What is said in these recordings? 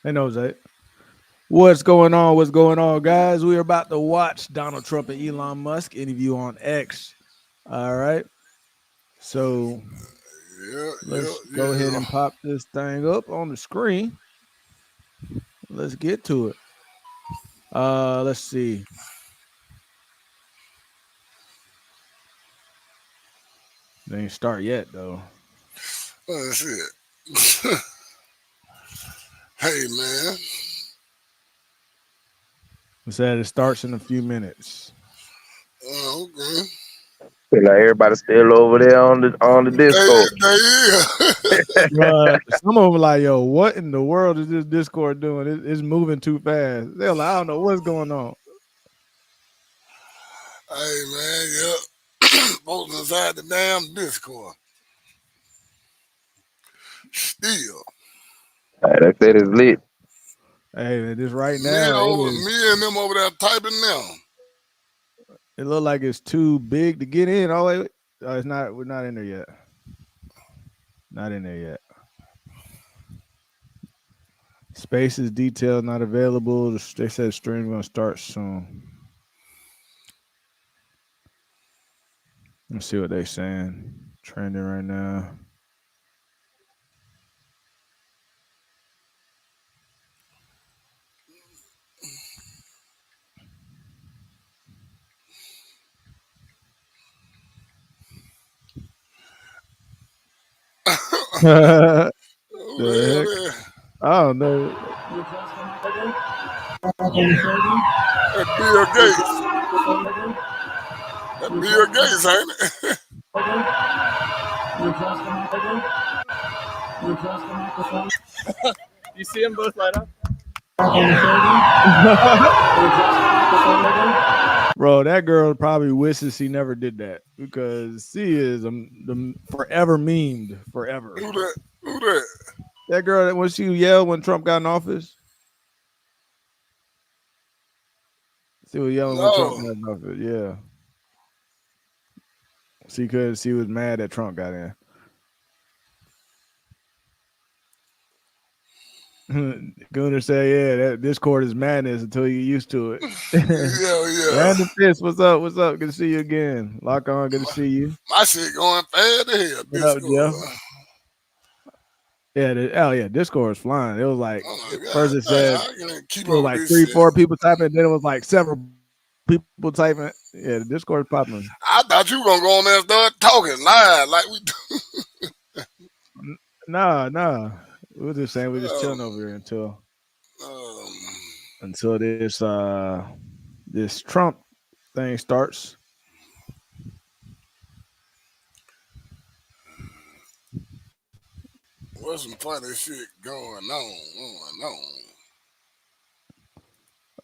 Hey, knows that. What's going on? What's going on, guys? We are about to watch Donald Trump and Elon Musk interview on X. All right. So let's go ahead and pop this thing up on the screen. Let's get to it. Let's see. They ain't start yet though. That's it. Hey man. It said it starts in a few minutes. Okay. Feel like everybody's still over there on the Discord. Some of them like, yo, what in the world is this Discord doing? It's moving too fast. They're like, I don't know what's going on. Hey man, yep. Folks inside the damn Discord. Still. That said it's lit. Hey, this right now. Me and them over there typing now. It look like it's too big to get in. Oh wait, it's not. We're not in there yet. Not in there yet. Spaces detail not available. They said stream gonna start soon. Let's see what they saying. Trending right now. The heck? I don't know. That Bill Gates. That Bill Gates, ain't it? You see them both light up? Bro, that girl probably wishes she never did that because she is the forever memed forever. Who that? That girl that when she yelled when Trump got in office. She was yelling when Trump got in office. Yeah. She was mad that Trump got in. Gunner said, "Yeah, that Discord is madness until you get used to it." Yeah. Random Fist, what's up? What's up? Good to see you again. Lock on, good to see you. My shit going fast to hell. What up, Jeff? Yeah, Discord is flying. It was like first it said it was like 3-4 people typing, then it was like several people typing. Yeah, the Discord is popping. I thought you were gonna go on there and start talking live like we do. Nah. We were just saying we're just chilling over here until this Trump thing starts. What's some funny shit going on?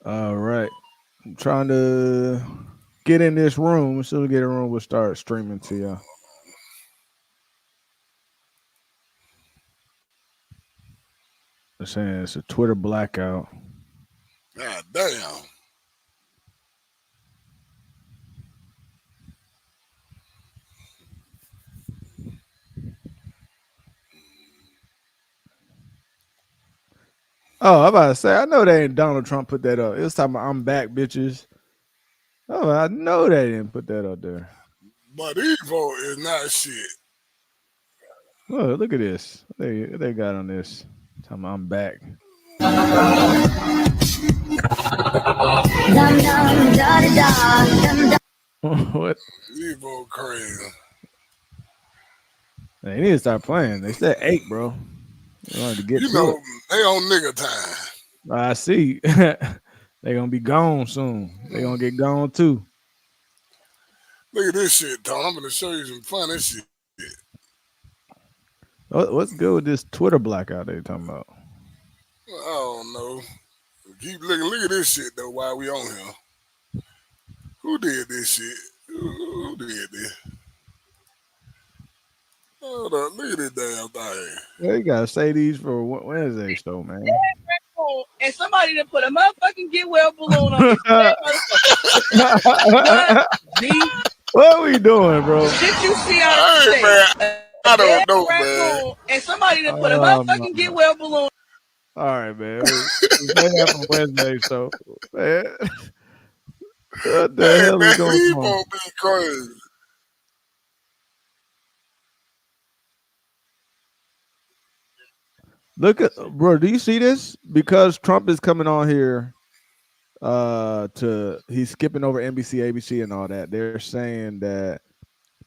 All right. I'm trying to get in this room. As soon as we get in a room, we'll start streaming to y'all. They're saying it's a Twitter blackout. God damn. Oh, I'm about to say, I know they ain't Donald Trump put that up. It was talking about I'm back, bitches. Oh, I know they didn't put that up there. But evil is not shit. Oh, look at this. They got on this. Talking about I'm back. What? Evil crazy. They need to start playing. They said 8, bro. They wanted to get they on nigga time. I see. They gonna be gone soon. They gonna get gone too. Look at this shit, Tom. I'm gonna show you some funny shit. What's good with this Twitter blackout they talking about? I don't know. Keep looking. Look at this shit though. While we on here, who did this shit? Who did this? Hold up, look at this damn thing. Yeah, you gotta say these for Wednesday show, man. And somebody to put a motherfucking get well balloon on this What are we doing, bro? Did you see out of the I don't know, man. And somebody to put a motherfucking get well balloon. All right, man. We say that for Wednesday. So, man, what the Hey hell is man, going these on? folks be crazy. Look at bro. Do you see this? Because Trump is coming on here. To he's skipping over NBC, ABC, and all that. They're saying that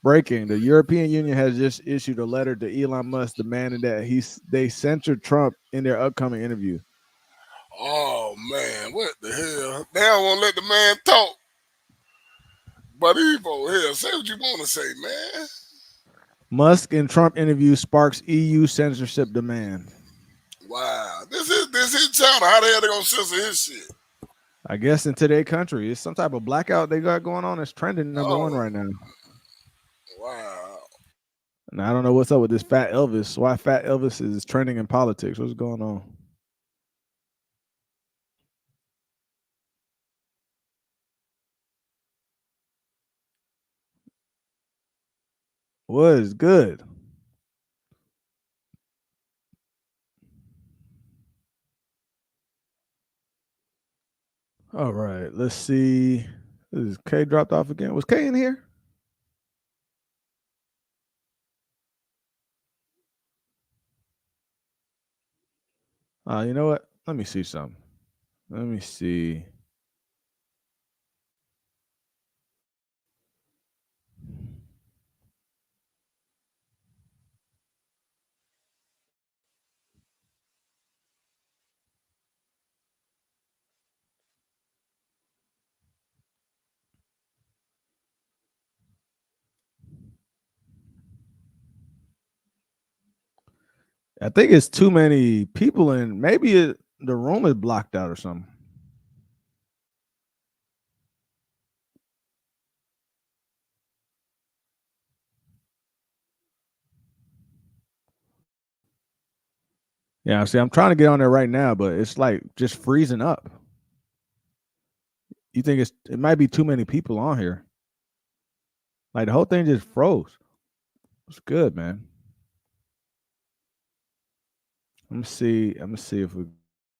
breaking the European Union has just issued a letter to Elon Musk demanding that they censor Trump in their upcoming interview. Oh man, what the hell? They don't want to let the man talk. But these folks here, say what you want to say, man. Musk and Trump interview sparks EU censorship demand. Wow, this is China. How the hell they gonna censor his shit? I guess in today's country, it's some type of blackout they got going on. It's trending #1 Oh right now. wow. And I don't know what's up with this Fat Elvis. Why Fat Elvis is trending in politics? What's going on? What is good? All right, let's see. Is K dropped off again? Was K in here? You know what? Let me see something. Let me see. I think it's too many people in. Maybe the room is blocked out or something. Yeah, see, I'm trying to get on there right now, but it's like just freezing up. You think it might be too many people on here? Like the whole thing just froze. It's good, man. Let me see. I'm gonna see if we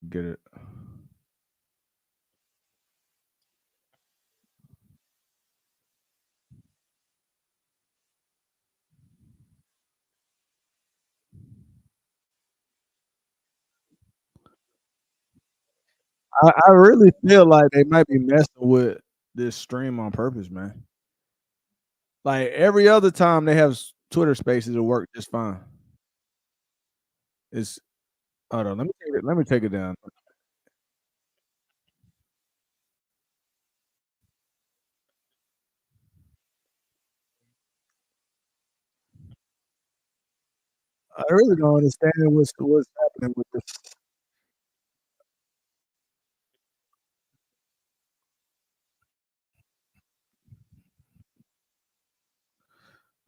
get it. I really feel like they might be messing with this stream on purpose, man. Like every other time they have Twitter Spaces, it work just fine. It's hold on. Let me take it down. I really don't understand what's happening with this.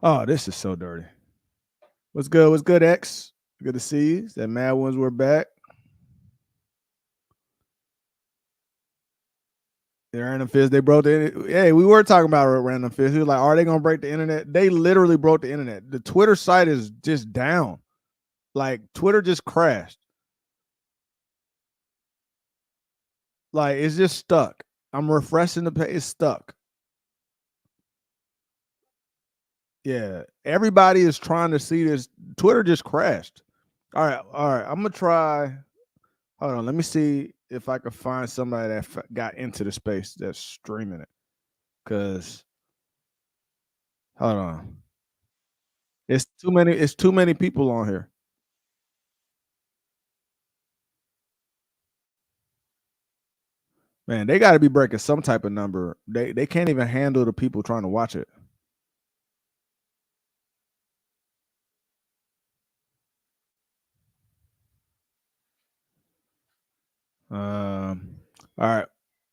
Oh, this is so dirty. What's good? What's good, X? Good to see you. That Mad Ones were back. The Random Fist, they broke the. Hey, we were talking about Random Fist. He was like, "Are they gonna break the internet?" They literally broke the internet. The Twitter site is just down. Like Twitter just crashed. Like it's just stuck. I'm refreshing the page. It's stuck. Yeah, everybody is trying to see this. Twitter just crashed. All right. I'm gonna try. Hold on. Let me see if I can find somebody that got into the space that's streaming it. Cause hold on, it's too many. It's too many people on here. Man, they got to be breaking some type of number. They can't even handle the people trying to watch it. All right,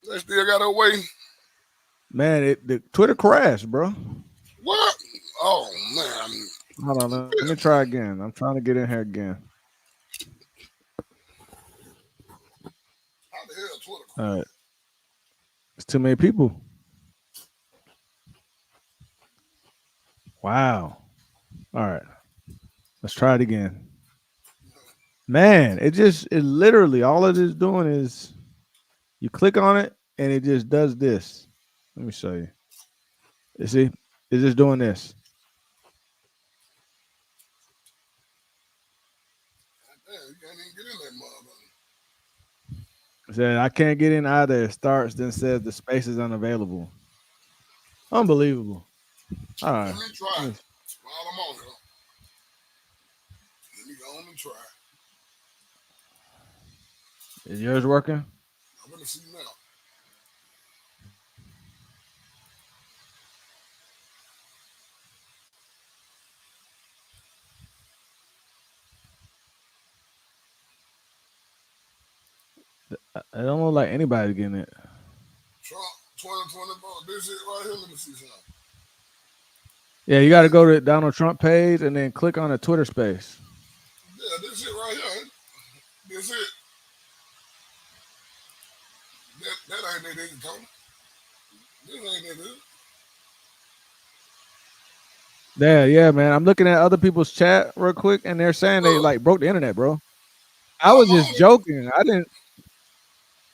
They still got away. man. The Twitter crashed, bro. What? Oh man. Hold on, let me try again. I'm trying to get in here again. How the hell Twitter? All right, it's too many people. Wow. All right, let's try it again. Man, it literally all it is doing is you click on it and it just does this. Let me show you. You see, it's just doing this. Damn, you can't even get in that motherfucker. It said I can't get in either. It starts, then says the space is unavailable. Unbelievable. All Let right. me try Let it. me- While I'm on here, let me go on and try. Is yours working? I'm gonna see now. I don't look like anybody's getting it. Trump 2024. This it right here. Let me see something. Yeah, you got to go to Donald Trump page and then click on the Twitter space. Yeah, this it right here. This it. That ain't it, Tony. This ain't it. Yeah, yeah, man. I'm looking at other people's chat real quick, and they're saying they Look, like broke the internet, bro. I I'm was just on it. joking. I didn't.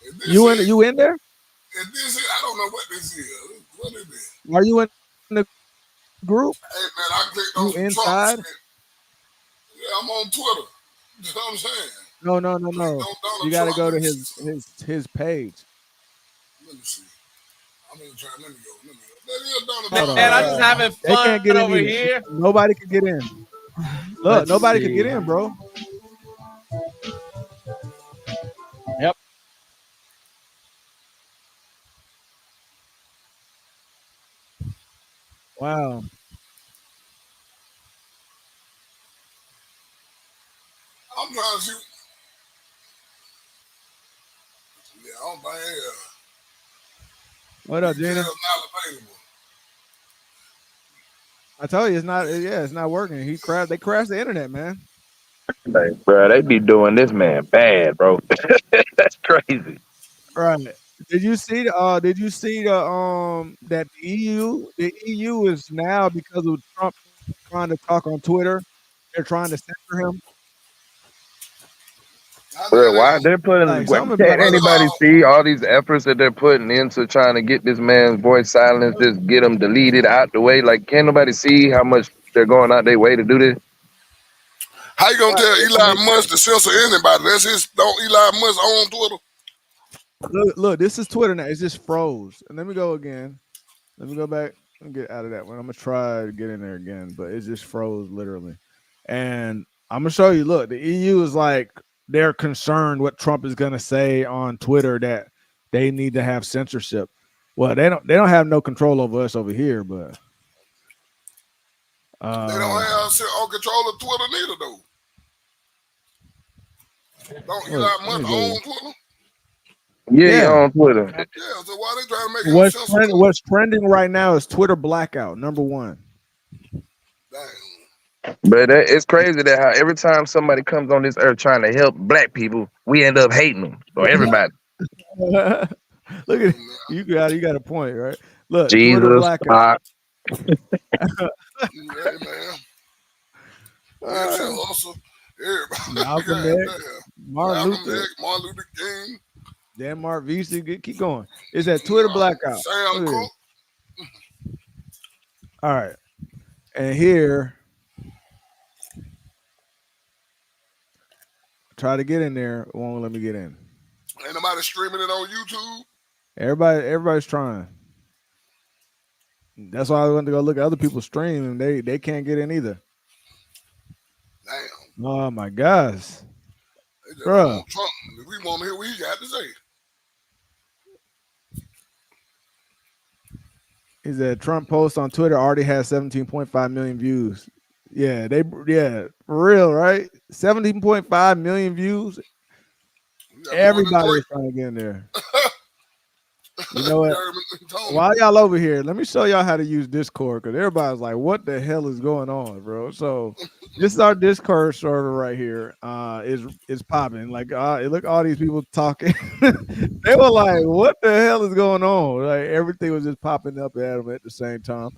Is this it? You in there? Is this it? I don't know what this is. What is it? Are you in the group? Hey man, I clicked on You some Trump inside? shit. Yeah, I'm on Twitter. You know what I'm saying? No, no, no, Clicked no. on Donald You got to Trump. go Let to me see something. his page. Let me see. I'm gonna try. Let me go. Let me go. That is Donald Hold Trump Man, on. right I'm Hold just there. on. having They can't get fun in over either. here. Nobody can get in. Look, Let's nobody could get see. in, bro. Yep. Wow. I'm trying to see. Yeah, I don't think What up, details Gina? not available. I told you it's not. Yeah, it's not working. He crashed. They crashed the internet, man. Like, bro, they be doing this man bad, bro. That's crazy. Right. Did you see the that the EU is now because of Trump trying to talk on Twitter, they're trying to censor him. I think Bro, why they they're putting? Like something about Can't first of anybody all, see all these efforts that they're putting into trying to get this man's voice silenced, just get him deleted out the way? Like, can't nobody see how much they're going out their way to do this? how you gonna right, tell I mean, Elon Musk to censor anybody? That's his. Don't Elon Musk own Twitter? look, this is Twitter now. It's just froze. And let me go again. Let me go back and get out of that one. I'm gonna try to get in there again, but it just froze literally. And I'm gonna show you. Look, the EU is like they're concerned what Trump is gonna say on Twitter that they need to have censorship. Well, they don't have no control over us over here, but They don't uh have control of Twitter neither, though. Don't look, Elon let me Musk go. own Twitter? Yeah, he Yeah. on Twitter. Yeah, so why they trying to make him censor Twitter? What's trending right now is Twitter blackout, number one. Damn. But it's crazy that how every time somebody comes on this earth trying to help black people, we end up hating them or everybody. Look at it. Yeah, You got a point, right? Look, Twitter Jesus, blackout. Pac. hey, man. Nipsey Uh, Hussle. Everybody. Malcolm God X, damn. Martin Malcolm Luther, X, Martin Luther King, Denmark, VC. Keep going. It's at Twitter blackout. Sam Look at this. Cooke. All right. And here, try to get in there. It won't let me get in. Ain't nobody streaming it on YouTube. Everybody's trying. That's why I went to go look at other people's stream, and they can't get in either. Damn. Oh my gosh, They just don't bro. want Trump. We want to hear what he got to say. He said Trump post on Twitter already has 17.5 million views. Yeah, for real, right? 17.5 million views. We got more than Everybody Drake. is trying to get in there. You know what? Tony. While y'all over here, let me show y'all how to use Discord because everybody's like, "What the hell is going on, bro?" So this is our Discord server right here. Is popping. Like, look, all these people talking. They were like, "What the hell is going on?" Like everything was just popping up at them at the same time.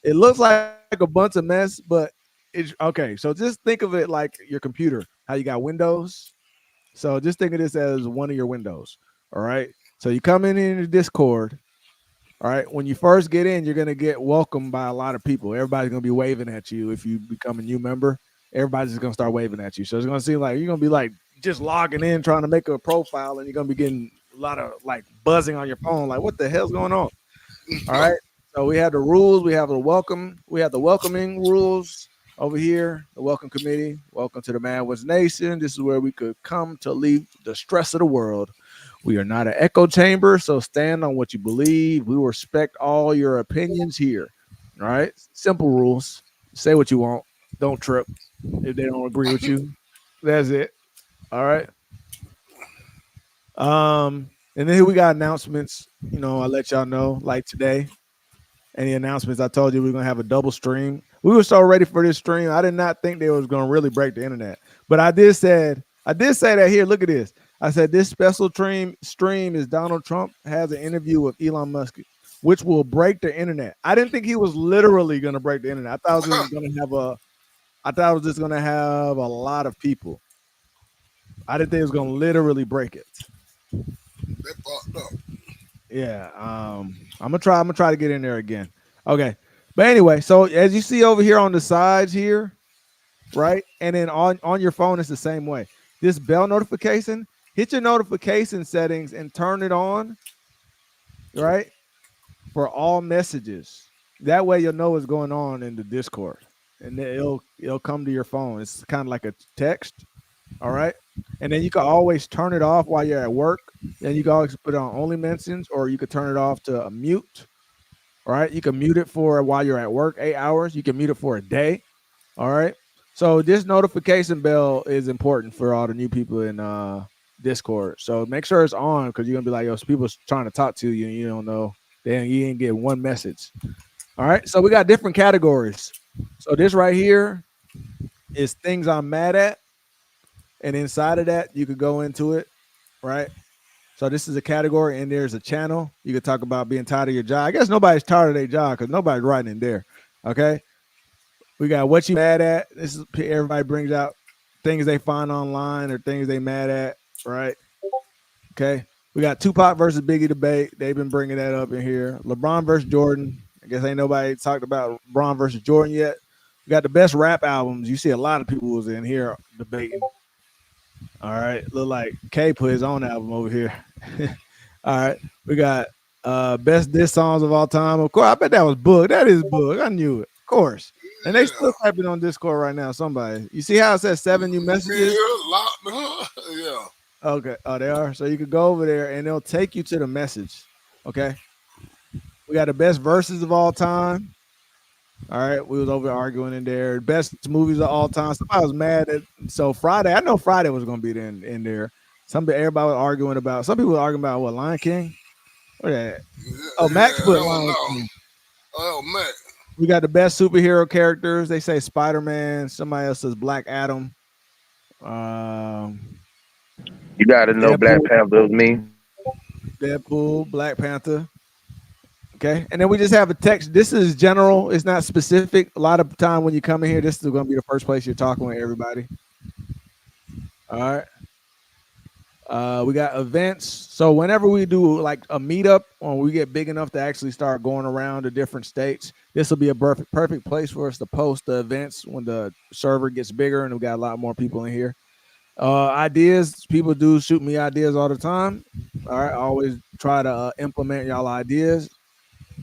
It looks like a bunch of mess, but it's okay. So just think of it like your computer. How you got Windows. So just think of this as one of your windows. All right. So you come in the Discord. All right. When you first get in, you're gonna get welcomed by a lot of people. Everybody's gonna be waving at you if you become a new member. Everybody's just gonna start waving at you. So it's gonna seem like you're gonna be like just logging in, trying to make a profile, and you're gonna be getting a lot of like buzzing on your phone. Like, what the hell's going on? All right. So we have the rules. We have the welcome. We have the welcoming rules over here. The welcome committee. Welcome to the Man Was Nation. This is where we could come to leave the stress of the world. We are not an echo chamber, so stand on what you believe. We respect all your opinions here. All right. Simple rules. Say what you want. Don't trip if they don't agree with you. That's it. All right. And then here we got announcements. I let y'all know like today. Any announcements? I told you we are gonna have a double stream. We were so ready for this stream. I did not think they was gonna really break the internet, but I did say that here. Look at this. I said this special stream is Donald Trump has an interview with Elon Musk, which will break the internet. I didn't think he was literally gonna break the internet. I thought it was gonna have I thought it was just gonna have a lot of people. I didn't think it was gonna literally break it. They fucked up. Yeah. I'm gonna try to get in there again. Okay. But anyway, so as you see over here on the sides here, right? And then on your phone, it's the same way. This bell notification, hit your notification settings and turn it on, right? For all messages. That way you'll know what's going on in the Discord. And then it'll come to your phone. It's kind of like a text. All right. And then you can always turn it off while you're at work. Then you can always put it on only mentions, or you could turn it off to a mute. All right. You can mute it for while you're at work, 8 hours. You can mute it for a day. All right. So this notification bell is important for all the new people in Discord. So make sure it's on, because you're gonna be like, yo, people's trying to talk to you and you don't know. Then you didn't get one message. All right. So we got different categories. So this right here is things I'm mad at. And inside of that, you could go into it, right? So this is a category, and there's a channel. You could talk about being tired of your job. I guess nobody's tired of their job because nobody's writing in there. Okay. We got what you mad at. This is everybody brings out things they find online or things they mad at, right? Okay. We got Tupac versus Biggie debate. They've been bringing that up in here. LeBron versus Jordan. I guess ain't nobody talked about LeBron versus Jordan yet. We got the best rap albums. You see a lot of people was in here debating. All right. Look like K put his own album over here. All right. We got best diss songs of all time. Of course, I bet that was Book. That is Book. I knew it. Of course. And they still typing on Discord right now. Somebody. You see how it says 7 new messages? Yeah. Okay. Oh, they are. So you could go over there and they'll take you to the message. Okay. We got the best verses of all time. All right, we was over arguing in there. Best movies of all time. Somebody was mad at Friday. I know Friday was gonna be in there. Everybody was arguing about. Some people were arguing about what, Lion King. What that? Oh, Max put Lion King. Oh, Max. We got the best superhero characters. They say Spider-Man. Somebody else says Black Adam. You got to know Deadpool. Black Panther was me. Deadpool, Black Panther. Okay, and then we just have a text. This is general. It's not specific. A lot of time when you come in here, this is going to be the first place you're talking with everybody. All right. We got events. So whenever we do like a meetup, or we get big enough to actually start going around to different states, this will be a perfect place for us to post the events when the server gets bigger and we got a lot more people in here. Ideas. People do shoot me ideas all the time. All right. I always try to implement y'all ideas.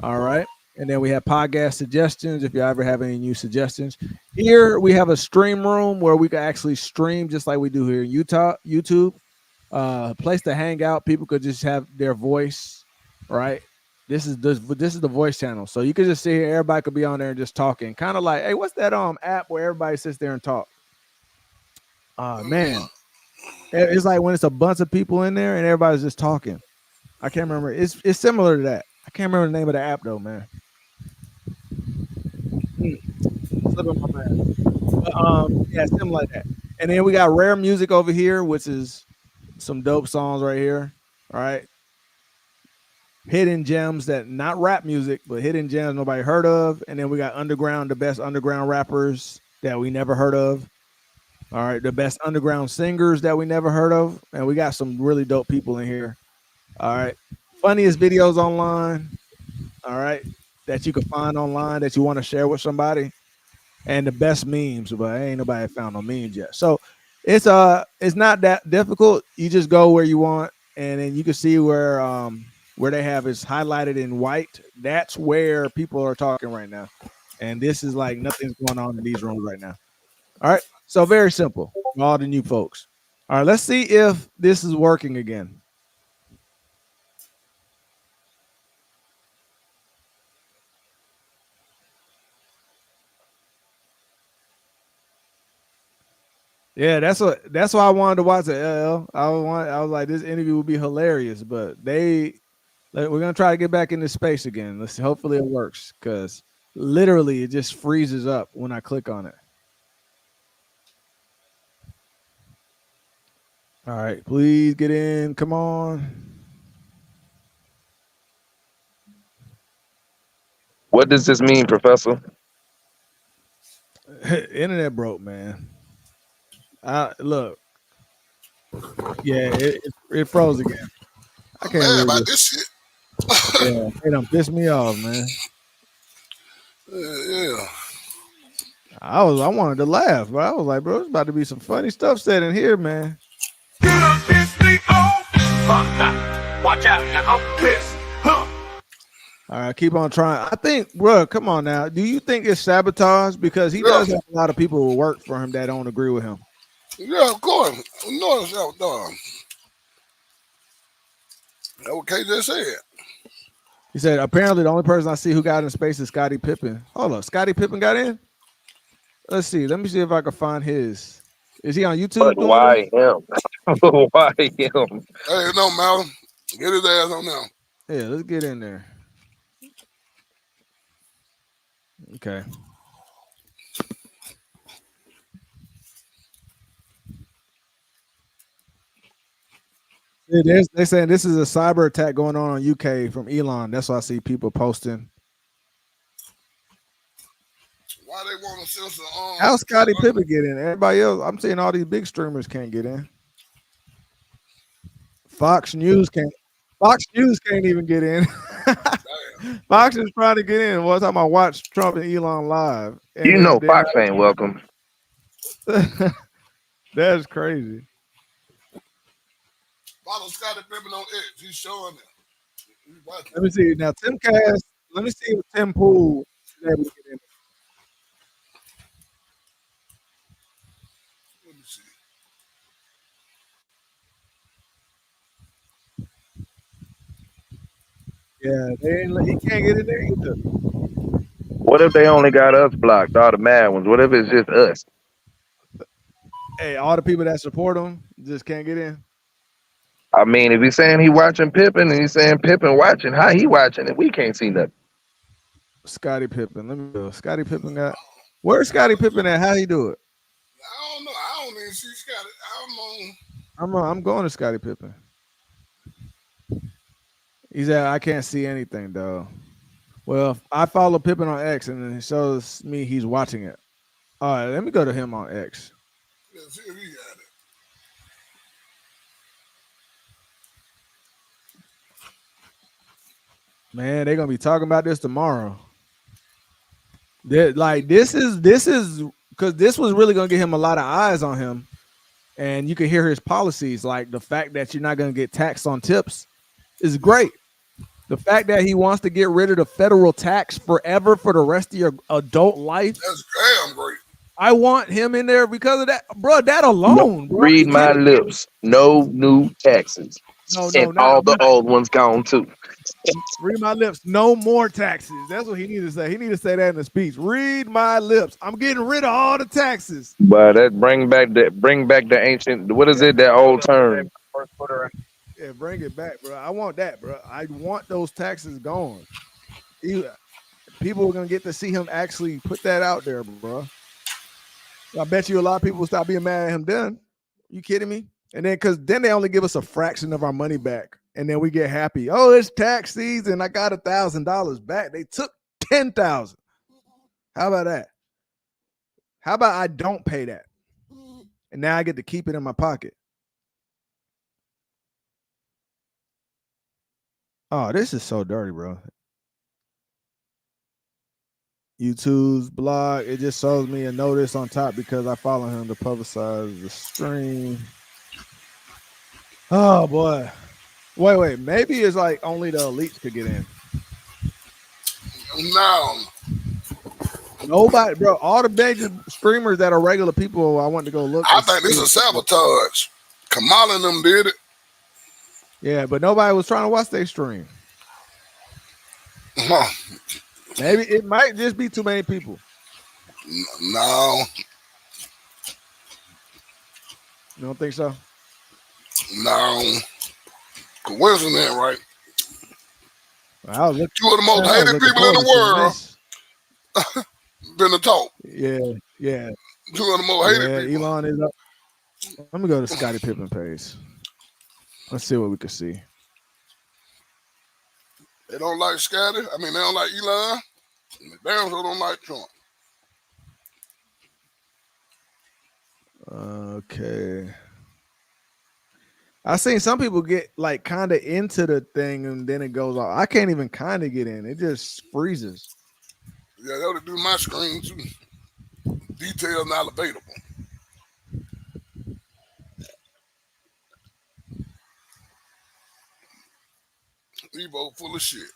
All right. And then we have podcast suggestions if you ever have any new suggestions. Here we have a stream room where we can actually stream just like we do here in YouTube. Place to hang out. People could just have their voice, right? This is the voice channel. So you could just sit here, everybody could be on there and just talking. Kind of like, hey, what's that app where everybody sits there and talk? Man. It's like when it's a bunch of people in there and everybody's just talking. I can't remember. It's similar to that. I can't remember the name of the app though, man. Slipping my mind. But, yeah, something like that. And then we got rare music over here, which is some dope songs right here. All right. Hidden gems that not rap music, but hidden gems nobody heard of. And then we got underground, the best underground rappers. that we never heard of. All right, the best underground singers that we never heard of, and we got some really dope people in here. All right, funniest videos online. All right, that you can find online that you want to share with somebody, and the best memes. But ain't nobody found no memes yet. So it's not that difficult. You just go where you want, and then you can see where they have is highlighted in white. That's where people are talking right now, and this is like nothing's going on in these rooms right now. All right, so very simple. All the new folks. All right, let's see if this is working again. Yeah, that's why I wanted to watch the LL. I was like, this interview would be hilarious, but we're gonna try to get back into space again. Let's hopefully it works because literally it just freezes up when I click on it. All right, please get in. Come on. What does this mean, Professor? Internet broke, man. Look, yeah, it froze again. I I'm can't mad believe about this. this shit. Yeah, it done pissed me off, man. Yeah. I wanted to laugh, but I was like, bro, there's about to be some funny stuff said in here, man. You done pissed me off. Watch out, I'm pissed. Huh. All right, keep on trying. I think, bro, come on now. Do you think it's sabotage? Because he Yeah. does have a lot of people who work for him that don't agree with him. Yeah, of course. No, it's out done. That's what K just said. He said, apparently the only person I see who got in space is Scottie Pippen. Hold up, Scottie Pippen got in? Let's see. Let me see if I can find his. Is he on YouTube But doing it? why him? Why him? Hey, no, Malcolm. Get his ass on now. Yeah, let's get in there. Okay. Yeah, they're saying this is a cyber attack going on UK from Elon. That's why I see people posting. Why they want to censor How Scottie Pippen get in? Everybody else, I'm seeing all these big streamers can't get in. Fox News can't. Fox News can't even get in. Fox is trying to get in. One time I watched Trump and Elon live, and You know Fox ain't welcome. That's crazy. Follow Scottie Pippen on X. He's showing it. Let me see now. Tim Cass. Let me see if Tim Pool is able to get in. Let me see. Yeah, he can't get in there either. What if they only got us blocked, all the mad ones? What if it's just us? Hey, all the people that support him just can't get in. I mean, if he's saying he watching Pippen and he's saying Pippen watching, how he watching it? We can't see nothing. Scottie Pippen. Let me go. Scottie Pippen got. Where's Scottie Pippen at? How he do it? I don't know. I don't even see Scottie. I'm going to Scottie Pippen. He said I can't see anything though. Well, I follow Pippen on X and then it shows me he's watching it. All right, let me go to him on X. Let's see if he got it. Man, they're gonna be talking about this tomorrow. This is because this was really gonna get him a lot of eyes on him, and you can hear his policies. Like the fact that you're not gonna get taxed on tips is great. The fact that he wants to get rid of the federal tax forever for the rest of your adult life. That's damn great. I want him in there because of that, bro. That alone, bro. Read my lips. No new taxes. No, and all the old ones gone too. Read my lips. No more taxes. That's what he needed to say. He needed to say that in the speech. Read my lips. I'm getting rid of all the taxes. But that bring back the ancient. What is it? That old term. Yeah, bring it back, bro. I want that, bro. I want those taxes gone. People are gonna get to see him actually put that out there, bro. I bet you a lot of people will stop being mad at him then. You kidding me? And then because then they only give us a fraction of our money back. And then we get happy. Oh, it's tax season. I got $1,000 back. They took 10,000. How about that? How about I don't pay that? And now I get to keep it in my pocket. Oh, this is so dirty, bro. YouTube's blog, it just shows me a notice on top because I follow him to publicize the stream. Oh boy. Wait. Maybe it's like only the elites could get in. No. Nobody, bro. All the major streamers that are regular people, I want to go look. I think this is sabotage. Kamala and them did it. Yeah, but nobody was trying to watch their stream. Maybe it might just be too many people. No. You don't think so? No. Coincidence, right? I was looking, two of the most hated people in the world been the talk. Yeah. Two of the most hated people. Elon is up. Let me go to Scottie Pippen page. Let's see what we can see. They don't like Scotty. I mean, they don't like Elon. And they damn sure don't like Trump. Okay. I seen some people get like kind of into the thing and then it goes off. I can't even kind of get in. It just freezes. Yeah, that would do my screen too. Details not available. Evo full of shit.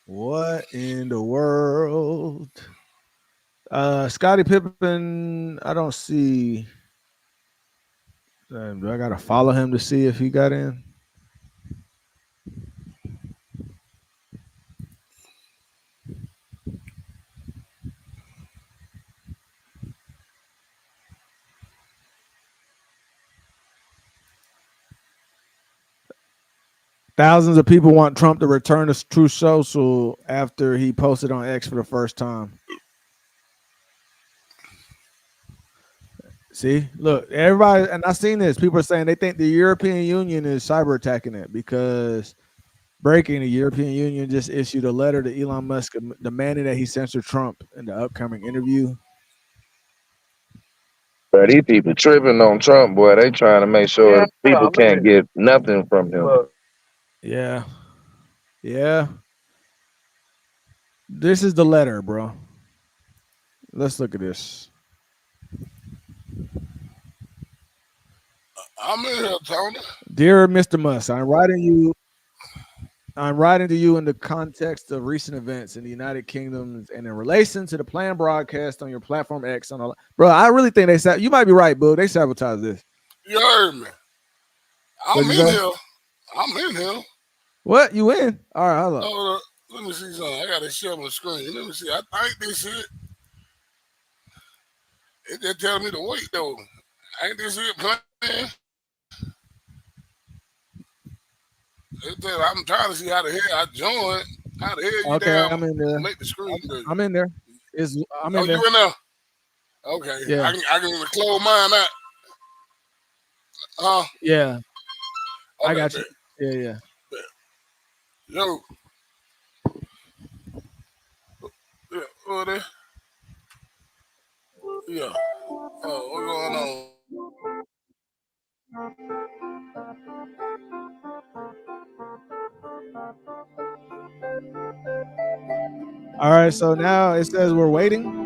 What in the world? Scottie Pippen, I don't see. Do I gotta follow him to see if he got in? Thousands of people want Trump to return to Truth Social after he posted on X for the first time. See, look, everybody, and I've seen this. People are saying they think the European Union is cyber attacking it because breaking the European Union just issued a letter to Elon Musk demanding that he censor Trump in the upcoming interview. But these people tripping on Trump, boy. They trying to make sure people can't get nothing from him. Yeah. This is the letter, bro. Let's look at this. I'm in here, Tony. Dear Mr. Musk, I'm writing to you in the context of recent events in the United Kingdom and in relation to the planned broadcast on your platform X. Bro, I really think you might be right, boo. They sabotage this. You heard me. I'm in here. What? You in? All right, hold on. Let me see something. I got to share my screen. Let me see. I think this shit. It just tell me to wait, though. Ain't this shit playing? I'm trying to see how the hell I joined. How the hell you down? I'm in there. Make the screen bigger. I'm in there. I'm in there. You in there? Okay. Yeah. I can close mine out. Yeah. Okay, I got you. Yeah. Yo. Yeah, over there. Yeah. Oh, what's going on? All right, so now it says we're waiting.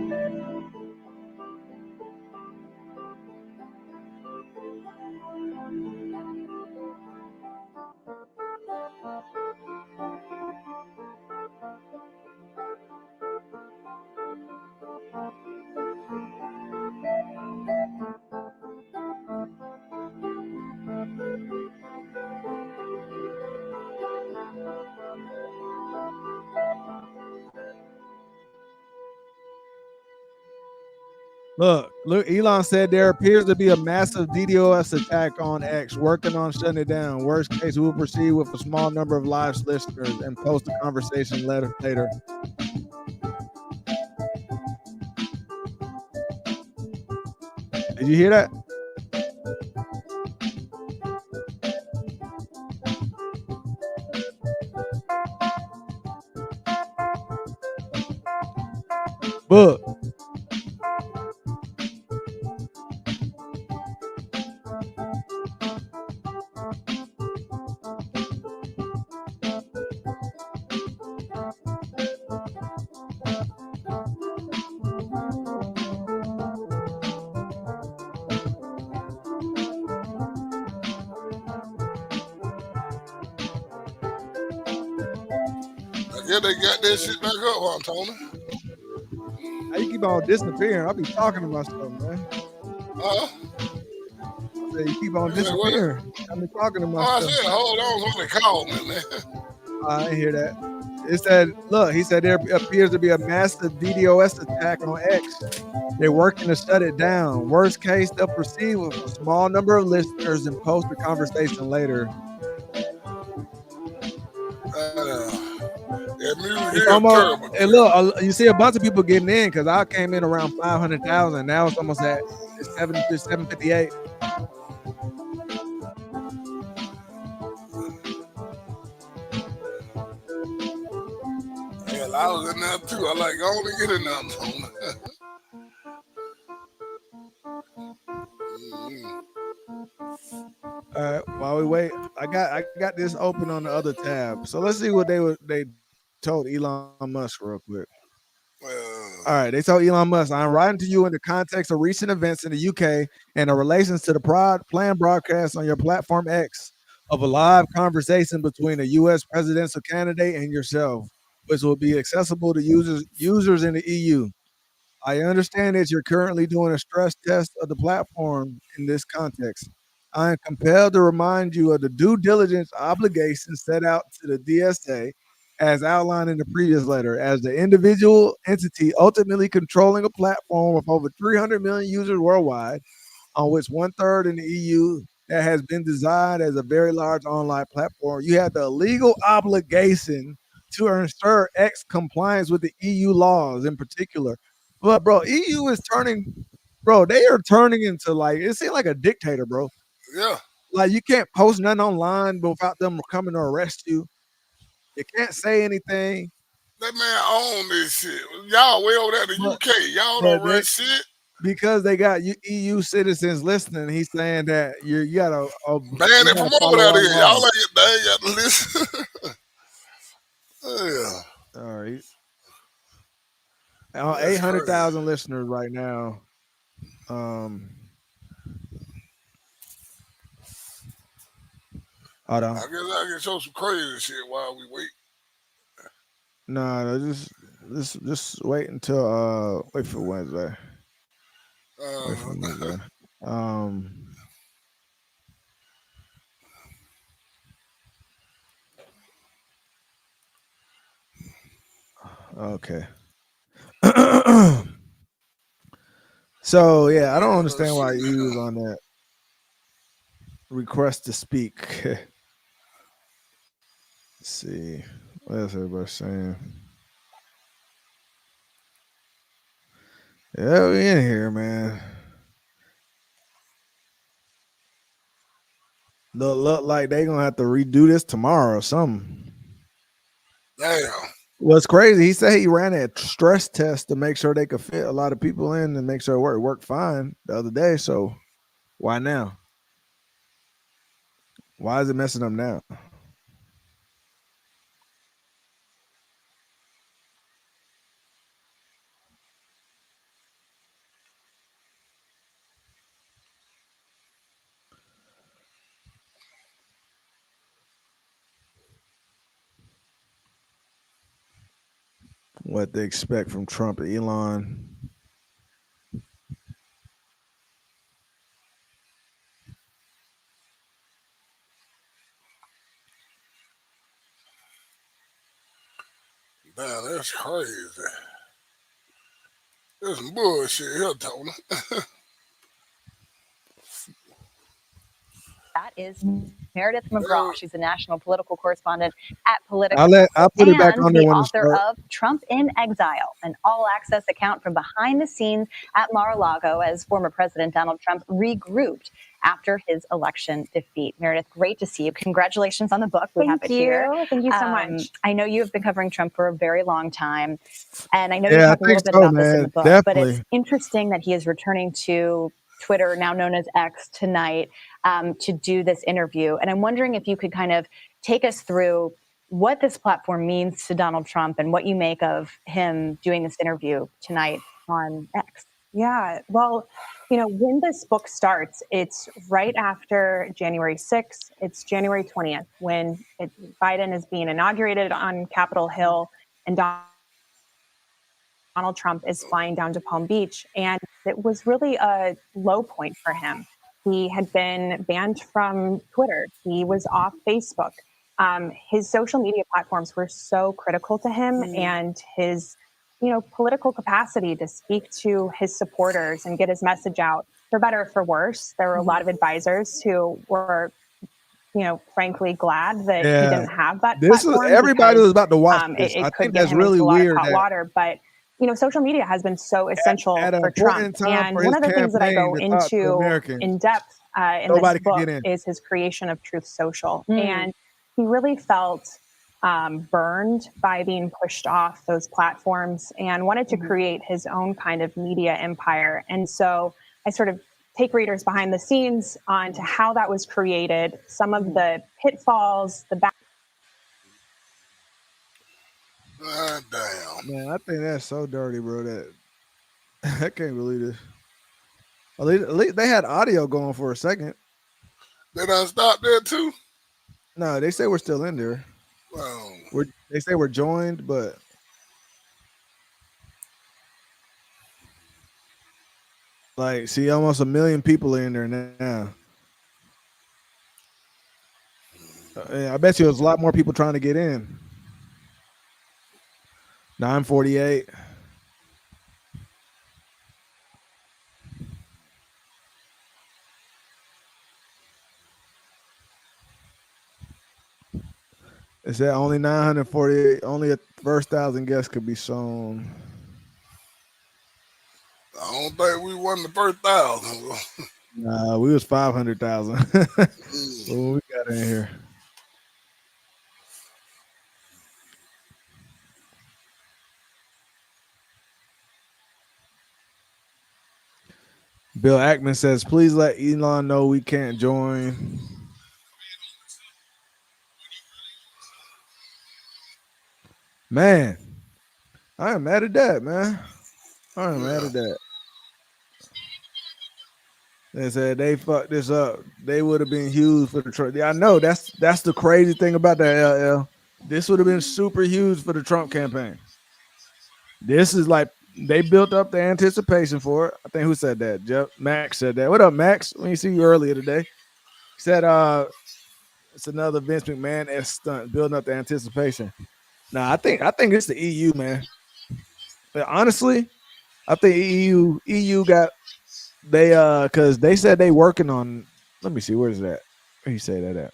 Look, Elon said there appears to be a massive DDoS attack on X, working on shutting it down. Worst case, we will proceed with a small number of live listeners and post a conversation later. Did you hear that? But I guess they got that shit back up, huh, Tony? how you keep on disappearing? I'll be talking to myself, man. Huh? I say you keep on You say what? disappearing. I've been talking to Oh, I myself. said, hold on, somebody called me, man. I didn't hear that. It said, look, he said there appears to be a massive DDoS attack on X. They're working to shut it down. Worst case, they'll proceed with a small number of listeners and post the conversation later. That music It's is almost, terrible, and Chris. look, you see a bunch of people getting in because I came in around 500,000. Now it's almost at 758. Hell, I was in there too. I like, I only get in there, Tony. All right, while we wait, I got this open on the other tab. So let's see what they told Elon Musk real quick. All right, they told Elon Musk, I'm writing to you in the context of recent events in the UK and the relations to the planned broadcast on your platform X of a live conversation between a U.S. presidential candidate and yourself, which will be accessible to users in the EU. I understand that you're currently doing a stress test of the platform in this context. I am compelled to remind you of the due diligence obligations set out to the DSA as outlined in the previous letter. As the individual entity ultimately controlling a platform with over 300 million users worldwide, on which one third in the EU that has been designed as a very large online platform, you have the legal obligation to ensure X compliance with the EU laws in particular. But bro, EU is turning, bro, they are turning into like it seems like a dictator, bro. Yeah. Like you can't post nothing online without them coming to arrest you. You can't say anything. That man own this shit. Y'all way over there in the But UK. Y'all but don't they run shit. because they got EU citizens listening, he's saying that you gotta Man, you it gotta from over follow there our then. Y'all laws. ain't, they ain't got to listen. Yeah. All right. That's crazy. 800,000 listeners right now. Hold on. I guess I can show some crazy shit while we wait. No, just wait until wait for Wednesday. Wait for Uh, Wednesday. Um okay. So yeah, I don't understand shit. why he was on that request to speak. Let's see. What else everybody saying? Yeah, we in here, man. Look like they gonna have to redo this tomorrow or something. Damn. What's crazy, he said he ran a stress test to make sure they could fit a lot of people in and make sure it worked fine the other day. So why now? Why is it messing up now? What they expect from Trump and Elon. Damn, that's crazy. There's some bullshit here, Tony. That is Meredith McGraw. She's a national political correspondent at Politico I'll put it back and on there the when it author starts. of Trump in Exile, an all-access account from behind the scenes at Mar-a-Lago as former President Donald Trump regrouped after his election defeat. Meredith, great to see you. Congratulations on the book. We have it here. Thank you so much. I know you have been covering Trump for a very long time, and I know Yeah, you I talk a little think bit so, about this in man. the book, but Definitely. it's interesting that he is returning to Twitter, now known as X, tonight to do this interview. And I'm wondering if you could kind of take us through what this platform means to Donald Trump and what you make of him doing this interview tonight on X. Yeah, well, when this book starts, it's right after January 6th. It's January 20th when Biden is being inaugurated on Capitol Hill, and Donald Trump is flying down to Palm Beach. And it was really a low point for him. He had been banned from Twitter. He was off Facebook. His social media platforms were so critical to him, and his political capacity to speak to his supporters and get his message out, for better or for worse. There were a lot of advisors who were, frankly glad that he didn't have that platform. Everybody was about to watch this. It I could think get that's him really into a lot of weird hot that water. But social media has been so essential at a for point Trump. in time And for one his of the things that I go campaign to talk to into Americans, in depth in this nobody could book get in. is his creation of Truth Social. And he really felt burned by being pushed off those platforms and wanted to create his own kind of media empire. And so I sort of take readers behind the scenes onto how that was created, some of the pitfalls, the Damn. Man, I think that's so dirty, bro. That I can't believe this. At least they had audio going for a second. They done stopped there too? No, they say we're still in there. Well, They say we're joined, but like, see, almost 1 million people in there now. Yeah, I bet you there's a lot more people trying to get in. 948. It said only 948. Only a first 1,000 guests could be shown. I don't think we won the first 1,000. Nah, we was 500,000 when we got in here. Bill Ackman says, please let Elon know we can't join. Man, I am mad at that, man. I am mad at that. They said they fucked this up. They would have been huge for the Trump. Yeah, I know. That's the crazy thing about that, LL. This would have been super huge for the Trump campaign. This is like they built up the anticipation for it. I think who said that? Jeff Max said that. What up, Max? When you see you earlier today, he said it's another Vince McMahon stunt building up the anticipation. Nah, I think it's the EU, man. But honestly, I think EU got they because they said they working on. Let me see, where's that? Where you say that at?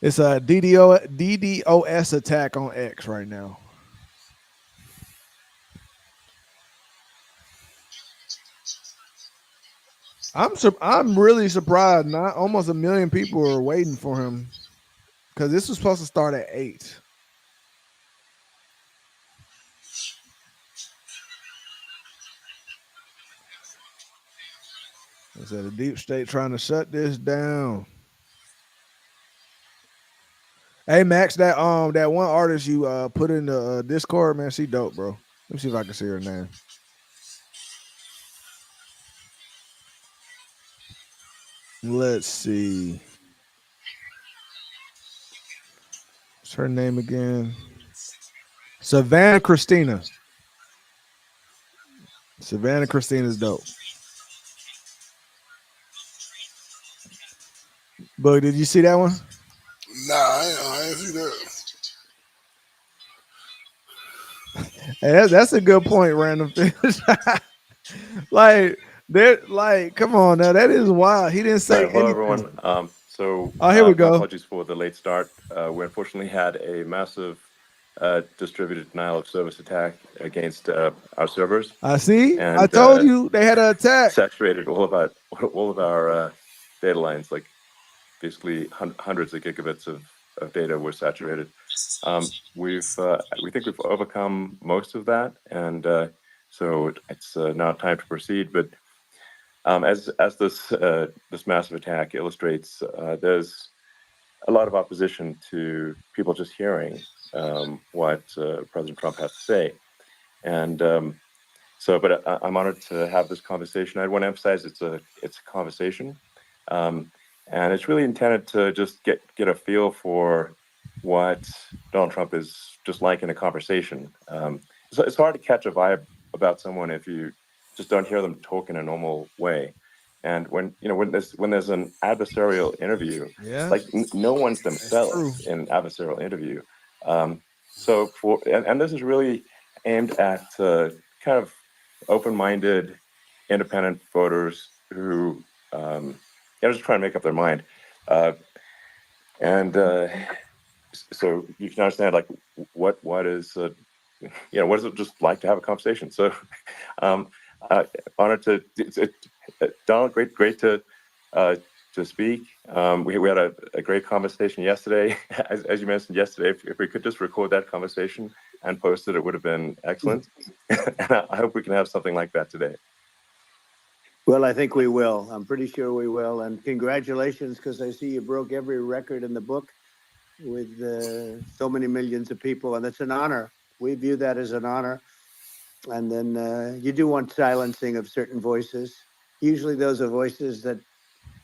It's a DDoS attack on X right now. I'm really surprised. Not almost 1 million people are waiting for him because this was supposed to start at 8. Is that a deep state trying to shut this down? Hey Max, that one artist you put in the Discord, man, she dope, bro. Let me see if I can see her name. Let's see. What's her name again? Savannah Christina. Savannah Christina's dope. But did you see that one? Nah, I ain't see that. Hey, that's a good point, random fish. Like, come on now, that is wild. He didn't say hello, anything. everyone. Oh, here we go. Apologies for the late start. We unfortunately had a massive distributed denial of service attack against our servers. I see. And I told you they had an attack. saturated all of our data lines, like basically hundreds of gigabits of data were saturated. We think we've overcome most of that, and so it's now time to proceed. But as this massive attack illustrates, there's a lot of opposition to people just hearing what President Trump has to say, and but I'm honored to have this conversation. I want to emphasize it's a conversation, and it's really intended to just get a feel for what Donald Trump is just like in a conversation. So it's hard to catch a vibe about someone if you just don't hear them talk in a normal way. And when there's an adversarial interview, Yeah. like no one's themselves in an adversarial interview. So and this is really aimed at kind of open-minded, independent voters who just trying to make up their mind, so you can understand like what is what is it just like to have a conversation. So honored to Donald, great to speak. We had a great conversation yesterday. As you mentioned yesterday, if we could just record that conversation and post it would have been excellent. And I hope we can have something like that today. Well, I think we will. I'm pretty sure we will. And congratulations, because I see you broke every record in the book with so many millions of people, and it's an honor. We view that as an honor. And then you do want silencing of certain voices. Usually those are voices that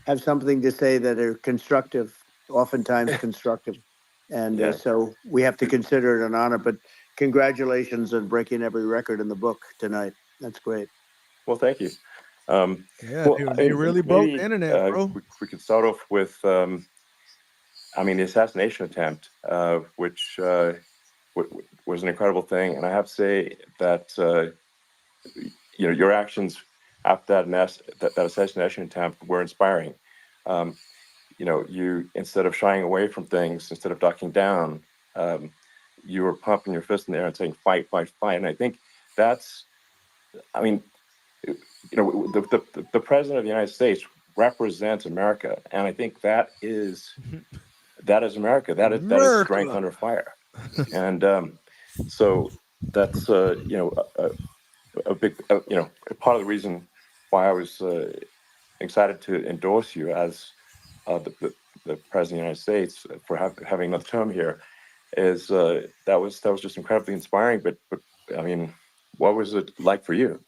have something to say that are constructive, oftentimes constructive. And so we have to consider it an honor. But congratulations on breaking every record in the book tonight. That's great. Well, thank you. They really broke the internet, bro. We could start off with, the assassination attempt, which was an incredible thing. And I have to say that, your actions after that assassination attempt were inspiring. You, instead of shying away from things, instead of ducking down, you were pumping your fist in the air and saying, fight, fight, fight. And I think that's, the president of the United States represents America, and I think that is America. That is strength under fire, and so that's a big part of the reason why I was excited to endorse you as the president of the United States for having another term here. Is that was just incredibly inspiring. But what was it like for you?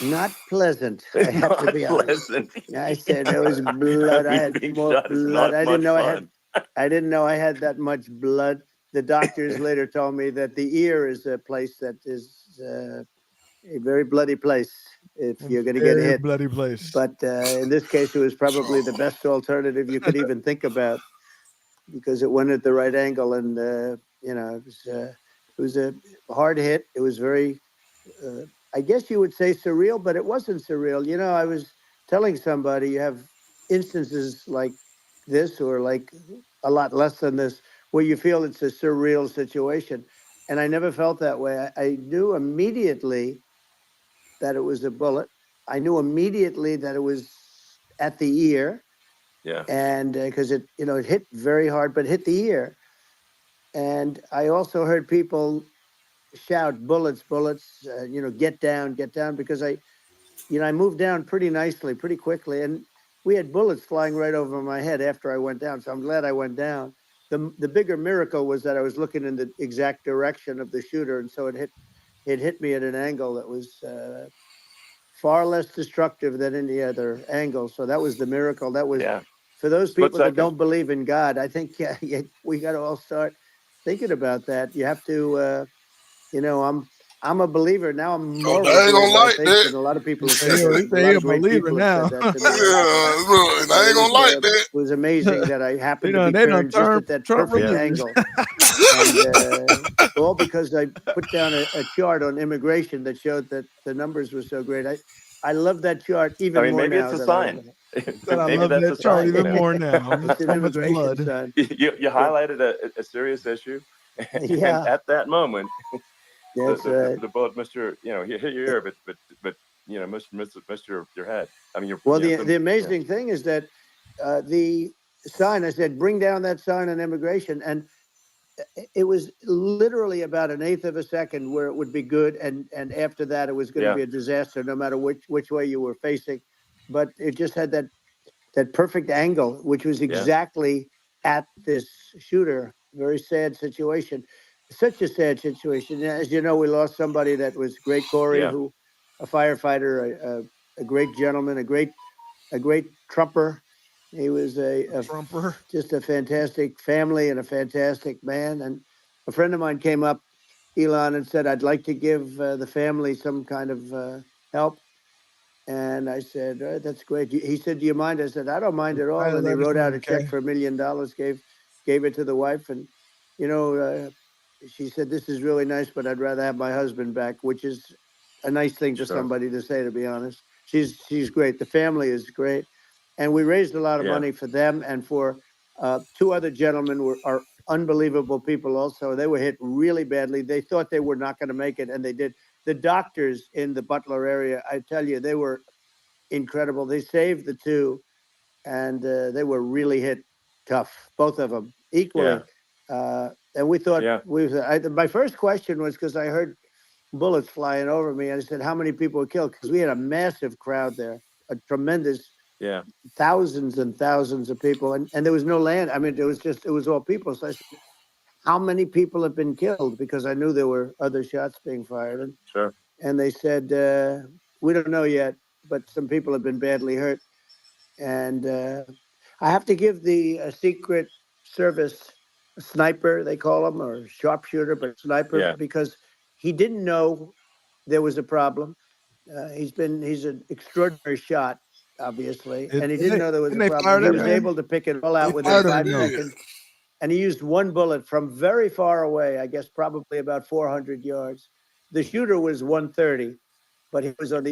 Not pleasant. I have to be honest. I said there was blood. I had more blood. I didn't know I had that much blood. The doctors later told me that the ear is a place that is a very bloody place if you're going to get hit. Bloody place. But in this case, it was probably the best alternative you could even think about, because it went at the right angle, and it was a hard hit. It was very. I guess you would say surreal, but it wasn't surreal. I was telling somebody you have instances like this, or like a lot less than this, where you feel it's a surreal situation. And I never felt that way. I knew immediately that it was a bullet. I knew immediately that it was at the ear. Yeah. And because it hit very hard, but hit the ear. And I also heard people shout, bullets, bullets, get down, because I moved down pretty nicely, pretty quickly, and we had bullets flying right over my head after I went down, so I'm glad I went down. The bigger miracle was that I was looking in the exact direction of the shooter, and so it hit me at an angle that was far less destructive than any other angle. So that was the miracle. That was for those people that don't believe in God. I think we got to all start thinking about that. You have to I'm a believer now. I'm more. I ain't gonna like that. Than a lot of people have said. They a believer now. Yeah, look, I ain't gonna like that. It was amazing that I happened to be turned just at that perfect angle, and all because I put down a chart on immigration that showed that the numbers were so great. I love that chart even more maybe now. It's a sign. I love that chart even more now. It's an immigration sign. You highlighted a serious issue, Yeah. And at that moment, That's right. the bullet missed your, hit your ear, but missed your head. I mean, Well, the amazing thing is that the sign, I said, bring down that sign on immigration. And it was literally about an eighth of a second where it would be good. And after that, it was going to be a disaster, no matter which way you were facing. But it just had that perfect angle, which was exactly at this shooter. Very sad situation. Such a sad situation. As you know, we lost somebody that was great, Corey, who a firefighter, a great gentleman, a great trumper. He was a Trumper. just a fantastic family and a fantastic man. And a friend of mine came up, Elon, and said, "I'd like to give the family some kind of help." And I said, "That's great." He said, "Do you mind?" I said, "I don't mind at all." And he Let us wrote out know, a check okay? for $1 million, gave it to the wife. And, you know, she said, "This is really nice, but I'd rather have my husband back," which is a nice thing for somebody to say, to be honest. She's great. The family is great. And we raised a lot of money for them and for two other gentlemen are unbelievable people also. They were hit really badly. They thought they were not going to make it, and they did. The doctors in the Butler area, I tell you, they were incredible. They saved the two, and they were really hit tough, both of them equally. And we thought my first question was because I heard bullets flying over me. I said, "How many people were killed?" Because we had a massive crowd there, a tremendous thousands and thousands of people, and there was no land. I mean, it was all people. So I said, "How many people have been killed?" Because I knew there were other shots being fired. And they said, "We don't know yet, but some people have been badly hurt." And I have to give the Secret Service sniper, they call him, or sharpshooter, but sniper, because he didn't know there was a problem. He's an extraordinary shot, obviously, and he didn't know there was a They problem. fired He that was man? able to pick it all out They within fired him 5 though. seconds. And he used one bullet from very far away, I guess probably about 400 yards. The shooter was 130, but he was on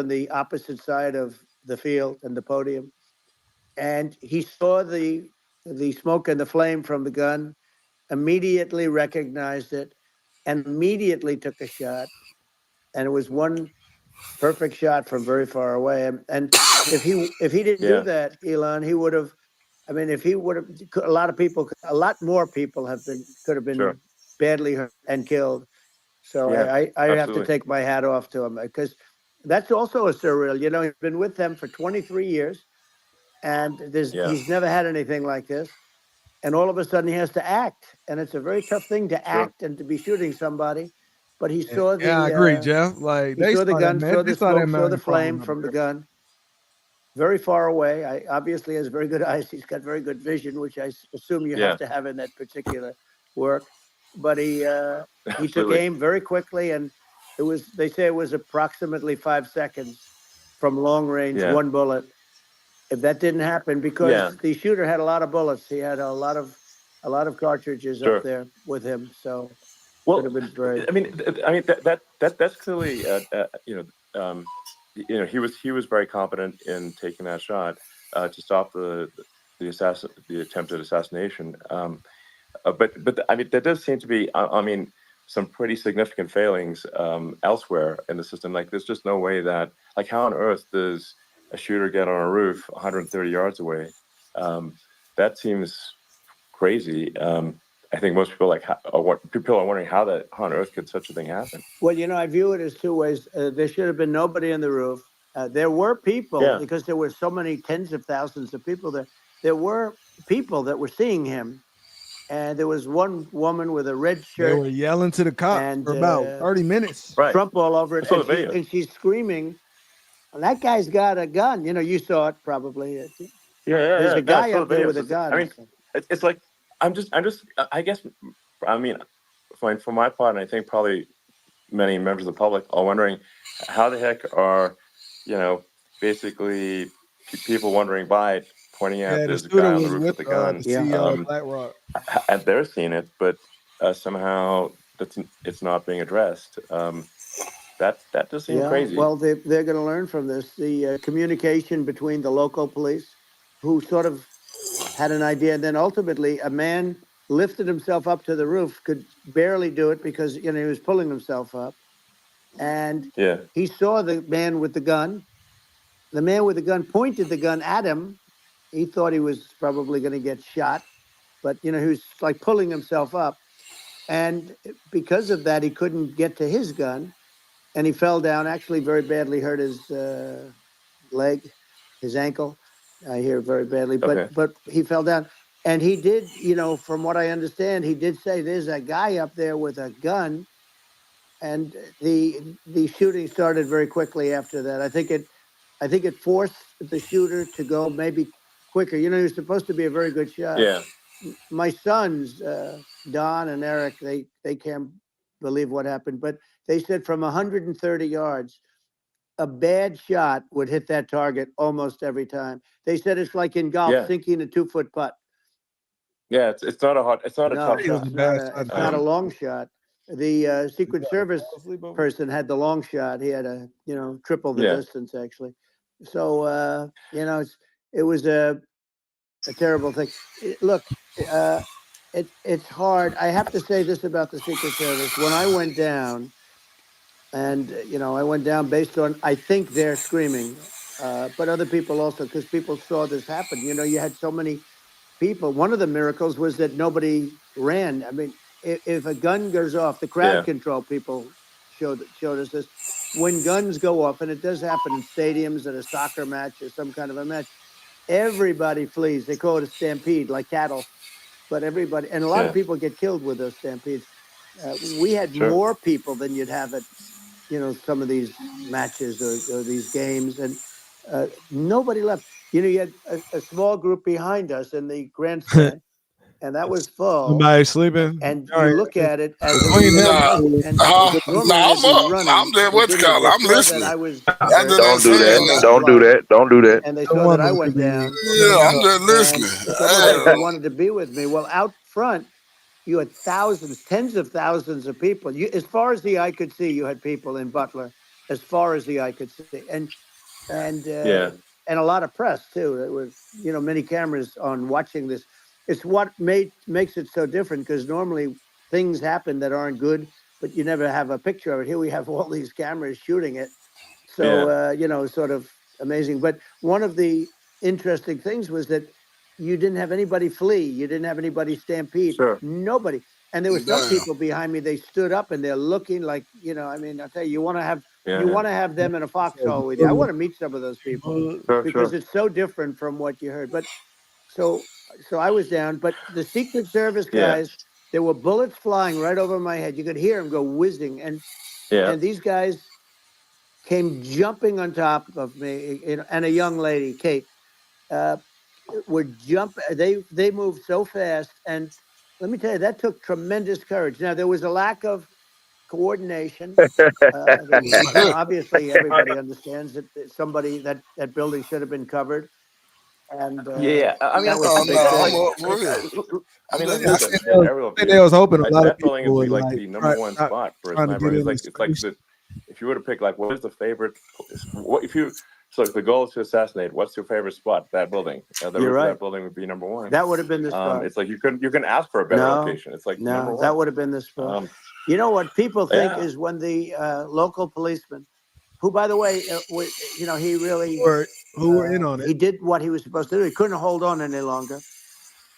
the opposite side of the field and the podium, and he saw the smoke and the flame from the gun, immediately recognized it, and immediately took a shot. And it was one perfect shot from very far away. And if he didn't do that, Elon, he would have. I mean, if he would have, a lot more people could have been badly hurt and killed. So I have to take my hat off to him, because that's also a surreal. You know, he's been with them for 23 years, and he's never had anything like this. And all of a sudden, he has to act, and it's a very tough thing to act and to be shooting somebody. But he saw Yeah, I agree, the Jeff. Like he they saw the saw that gun, man. saw They the saw that smoke, saw man the crawling flame up from the there. gun, very far away. I obviously has very good eyes. He's got very good vision, which I assume you have to have in that particular work. But he took aim very quickly, and they say it was approximately 5 seconds from long range, one bullet. If that didn't happen, because the shooter had a lot of bullets, he had a lot of cartridges up there with him, so could have been very. I mean, that's clearly, he was very competent in taking that shot to stop the attempted assassination. But I mean, there does seem to be, I mean, some pretty significant failings elsewhere in the system. Like, there's just no way that, like, how on earth does a shooter get on a roof 130 yards away? That seems crazy. I think most people people are wondering how on earth could such a thing happen? Well, I view it as two ways. There should have been nobody on the roof. There were people, because there were so many tens of thousands of people there. There were people that were seeing him, and there was one woman with a red They shirt were yelling to the cops and for about 30 minutes. Trump all over it, I saw the video. and she's screaming, "That guy's got a gun!" You saw it probably. There's a No, I guy saw up the there video. with a So, I gun. mean, it's like I guess, I mean, for my part, and I think probably many members of the public are wondering how the heck are, basically people wandering by pointing out Yeah, the there's a guy shooter on the was roof with with a gun, the CEO of BlackRock. and they're seeing it, but somehow it's not being addressed. That does seem crazy. Well, they're going to learn from this. The communication between the local police, who sort of had an idea, and then ultimately a man lifted himself up to the roof, could barely do it because he was pulling himself up, and he saw the man with the gun. The man with the gun pointed the gun at him. He thought he was probably going to get shot, but he was like pulling himself up, and because of that, he couldn't get to his gun, and he fell down. Actually, very badly hurt his leg, his ankle. I hear very badly, but he fell down. And he did, from what I understand, he did say there's a guy up there with a gun, and the shooting started very quickly after that. I think it forced the shooter to go maybe quicker. He was supposed to be a very good shot. Yeah. My sons, Don and Eric, they can't believe what happened, but they said from 130 yards, a bad shot would hit that target almost every time. They said it's like in golf, sinking a 2-foot putt. Yeah, it's not a tough shot. It's not a long shot. The Secret Service person had the long shot. He had a triple the distance actually. So it was a terrible thing. Look, it's hard. I have to say this about the Secret Service. When I went down, and I went down based on I think they're screaming, but other people also, because people saw this happen. You had so many people. One of the miracles was that nobody ran. I mean, if a gun goes off, the crowd control people showed us this. When guns go off, and it does happen in stadiums at a soccer match or some kind of a match, everybody flees. They call it a stampede, like cattle. But everybody, and a lot of people get killed with those stampedes. We had more people than you'd have at some of these matches or these games, and nobody left. You had a small group behind us in the grandstand, and that was full. Somebody sleeping. And you look at it as Between them, and normally I'm they'd be up. running. I'm there. What's They called? I'm saw that listening. I was After that Don't do saying that. Don't do that. Don't do that. and they saw that I went down. Yeah, I'm just And listening. some of them wanted to be with me. Well, out front, you had thousands, tens of thousands of people. As far as the eye could see, you had people in Butler, as far as the eye could see, and a lot of press too. There was many cameras on watching this. It's what makes it so different, because normally things happen that aren't good, but you never have a picture of it. Here we have all these cameras shooting it, so sort of amazing. But one of the interesting things was that you didn't have anybody flee. You didn't have anybody stampede. Nobody. And there were some people behind me. They stood up and they're looking like, I mean, I'll tell you, you want to have them in a foxhole with you. I want to meet some of those people because it's so different from what you heard. But so I was down. But the Secret Service guys, there were bullets flying right over my head. You could hear them go whizzing, and these guys came jumping on top of me, and a young lady, Kate. They moved so fast, and let me tell you, that took tremendous courage. Now, there was a lack of coordination. Obviously everybody understands that somebody that building should have been covered, and I mean, that was Oh the no, big I'm thing. up for real. I mean, I look at think that aerial they view. was hoping a lot That of building people would be would like the number one spot for a trying to sniper. get in It's like if you were to pick like what is the favorite, so the goal is to assassinate. What's your favorite spot? That building. The You're roof of right. that building would be number one. That would have been the spot. It's like you can ask for a better location. It's like number No, one. that would have been the spot. You know what people think is when the local policeman, who, by the way, he really who were in on it. he did what he was supposed to do. He couldn't hold on any longer.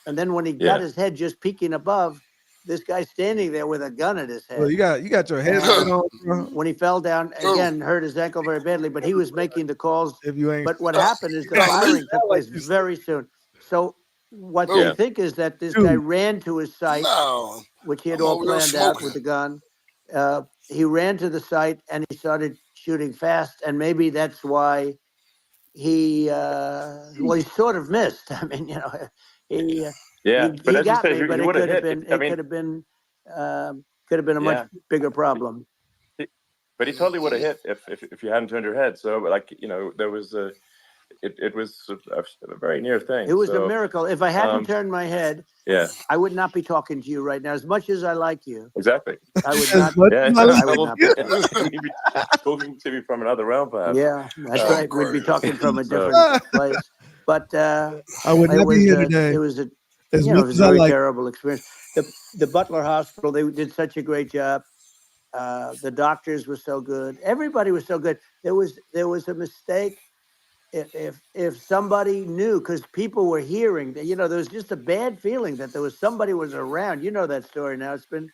And then when he got his head just peeking above, this guy standing there with a gun at his head. Well, you got your headset on, bro. When he fell down, again, hurt his ankle very badly, but he was making the calls. If you ain't, But what happened is the firing took place very soon. So what they think is that this guy ran to his site, No, which he had I'm all over there planned out smoking. with the gun. He ran to the site and he started shooting fast, and maybe that's why he sort of missed. I mean, he but as you got said, me, he but it would have could have hit. been could have been a much bigger problem. But he totally would have hit if you hadn't turned your head. So like there was it was a very near thing. It was a miracle. If I hadn't turned my head, I would not be talking to you right now. As much as I like you, exactly. I would not. I would not be talking to you from another realm, perhaps. Yeah, that's right. We'd be talking from a different place. But I would not be here today. It was As you know, much it was as a I very like, terrible experience. The Butler Hospital, they did such a great job. The doctors were so good. Everybody was so good. There was a mistake. If somebody knew, because people were hearing that, you know, there was just a bad feeling that there was somebody was around. You know that story now. It's been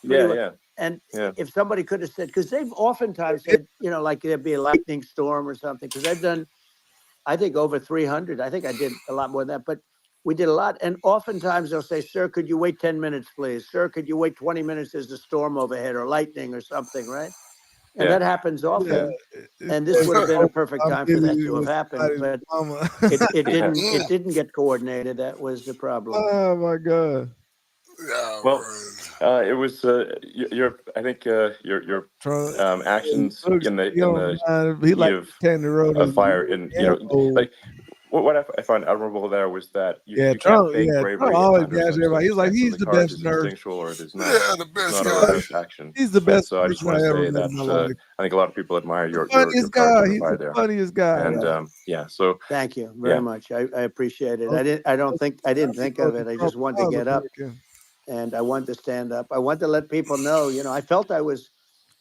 pretty. Yeah. And Yeah. if somebody could have said, because they've oftentimes said, you know, like there'd be a lightning storm or something. Because I've done, I think over 300. I think I did a lot more than that, but we did a lot. And oftentimes they'll say, "Sir, could you wait 10 minutes, please? Sir, could you wait 20 minutes? There's a storm overhead or lightning or something," right? And Yeah. that happens yeah, often. it's And this would have been a perfect I'm time for that busy to have with happened, somebody's but mama. it didn't get coordinated. That was the problem. Oh my god, Yeah, Well, bro. it was your. I think your Trump. actions Looks, in he the don't mind. He heat like of Candy Road a is fire, in old. like what I found admirable there was that Yeah, you can't Trump. fake Yeah, Trump bravery always under gas such everybody. He's like circumstances. he's The the courage best is nurse. instinctual, or it is not. Yeah, the It's best not a He's, like, guy. rehearsed action. he's the And best so I just person want I to ever say met that in my life. I think a lot of people admire The your funniest courage guy. under He's fire the there. funniest guy. And Yeah. so Thank you very yeah. much. I appreciate it. Most, I didn't most think people of it. I Trump just wanted to was get up, American. and I wanted to stand up. I wanted to let people know, you know, I felt I was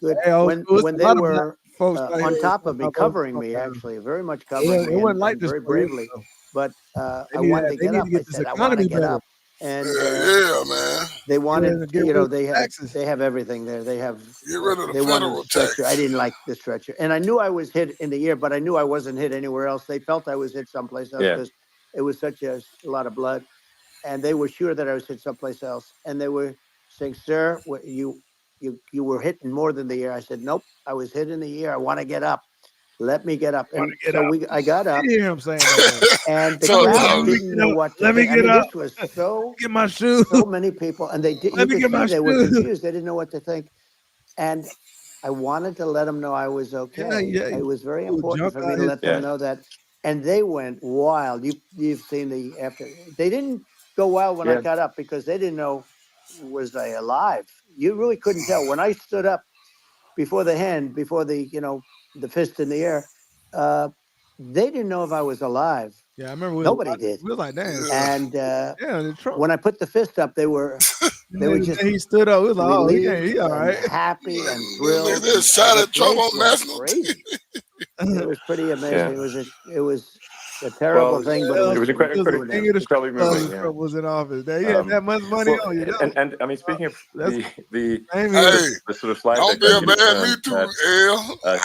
good Hey, old school. It's when a they lot of black were folks out here on that's top gonna of me, pop over covering Trump me, now. actually, very much covering me, It wasn't like and this very 4 years bravely. ago. But I wanted to They get need to up. I get this said, I want to economy get better. up. And Yeah, man. they Get wanted, rid, get you rid know, of the taxes. they have everything there. Get rid of the they wanted a federal stretcher. I tax. didn't like the stretcher, and I knew I was hit in the ear, but I knew I wasn't hit anywhere else. They felt I was hit someplace else Yeah. because it was such a lot of blood, and they were sure that I was hit someplace else. And they were saying, "Sir, you were hit in more than the ear." I said, "Nope, I was hit in the ear. I want to get up. Let me get up." And Get so up. I got up, You hear him saying that? and the Tell Let crowd Tommy. me didn't get know up. what to Let me think. I get mean, up. this was so Get my shoes. many people, and you Let me could get see my they were shoes. confused. They didn't know what to think, and I wanted to let them know I was okay. Yeah. It was very People important jump for me out to his let them Yeah. know that, and they went wild. You've seen the after. They didn't go wild when I Yeah. got up because they didn't know was I alive. You really couldn't tell when I stood up before the fist in the air. Uh, they didn't know if I was alive. Yeah, I remember Nobody did. we was like, damn, Yeah. And yeah, the Trump. when I put the fist up, they were just He stood up. We was like, oh, he relieved all and right. happy and They thrilled, just and shot the at Trump place on went national TV. crazy. It was pretty amazing. Yeah. It was a terrible Well, thing, but it was it was He was true the and king of the necessary. strip incredibly clubs moving. when Yeah. Trump was in office. He had that much money Well, on you. That and I mean, speaking of that's the Hey, sort of slide don't deck be that a man. Me too, that L. I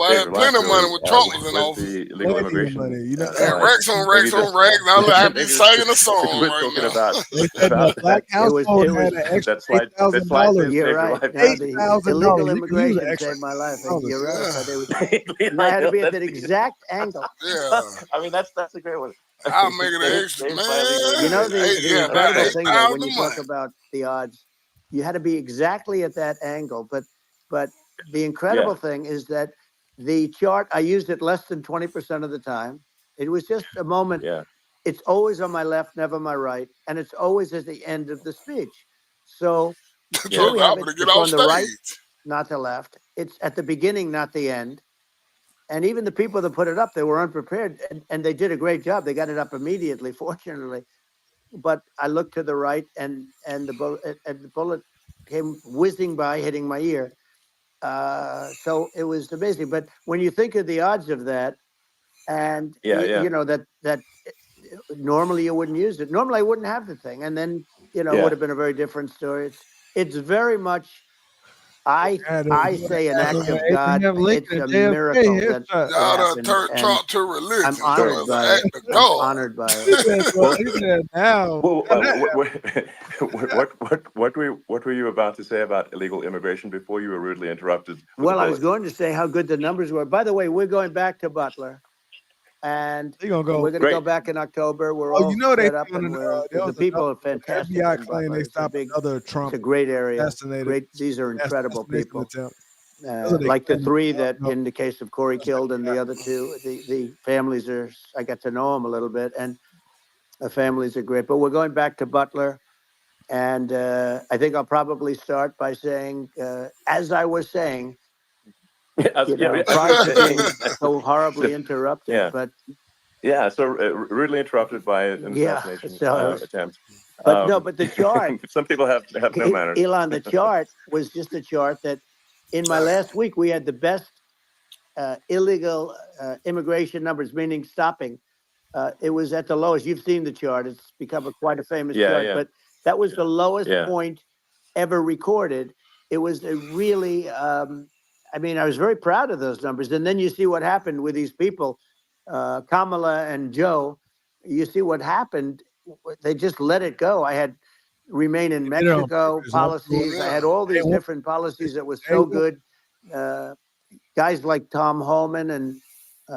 David had plenty relaxed of money earlier when Trump was in with office. the legal plenty of immigration money. You know And that. slide. racks on Maybe racks just on racks. I'd be maybe singing a just song quit right talking now. about They said the black household It had was an extra that slide $8,000. saved You're your right. life. Now Eight the thousand illegal dollars. You can use an immigration extra saved my life. $8,000. You're right, Yeah, but I Like, had to be at that's that exact angle. yeah. I mean, that's a great one. I'll make it an extra, Saved by illegal You know, man. immigration. Hey, the yeah, about incredible thing though, when 8,000 you a talk month. about the odds, you had to be exactly at that angle. But the Yeah. incredible thing is that the chart, I used it less than 20% of the time. It was just a moment. Yeah. It's always on my left, never my right, and it's always at the end of the speech. So here Told we me I'm have it. gonna get It's off on the right, stage. not the left. It's at the beginning, not the end. And even the people that put it up, they were unprepared, and they did a great job. They got it up immediately, fortunately. But I looked to the right, and the bullet came whizzing by, hitting my ear. So it was amazing. But when you think of the odds of that, and Yeah. Yeah. you know that normally you wouldn't use it. Normally I wouldn't have the thing, and then it would Yeah. have been a very different story. It's very much. Had I say an act of God. Abraham Lincoln It's and a JFK miracle that headshot. Y'all done happened, turned and Trump to I'm religion. That Sure. honored was an by it. act of I'm God. honored by it. He said, well, Well, he said now. well, now that what were you about to say about illegal immigration before you were rudely interrupted with a Well, I was bullet? going to say how good the numbers were. By the way, we're going back to Butler, and he gonna go. we're going to go Great. back in October. We're Oh, you all know they set up, found and there the was people are another fantastic FBI in claim they Butler. stopped another It's Trump a great area. assassinated These are incredible assassination people. attempt. That's what they Like the claim. three that in the case of Corey killed, and the other two, the families are. I got to know them a little bit, and the families are great. But we're going back to Butler. And I think I'll probably start by saying, as I was saying, sorry for being so horribly interrupted, Yeah. but Yeah. So rudely interrupted by an yeah, assassination so attempt. But no, but the chart, Some people have no manners. Elon, the chart was just a chart that in my last week, we had the best illegal immigration numbers, meaning stopping. It was at the lowest. You've seen the chart. It's become quite a famous chart. Yeah. But that was the lowest Yeah. point ever recorded. It was a really, I mean, I was very proud of those numbers. And then you see what happened with these people, Kamala and Joe. You see what happened. They just let it go. I had remain in They did it on Mexico purpose, huh? policies. I had all these different policies that was They so want- good. Guys like Tom Holman and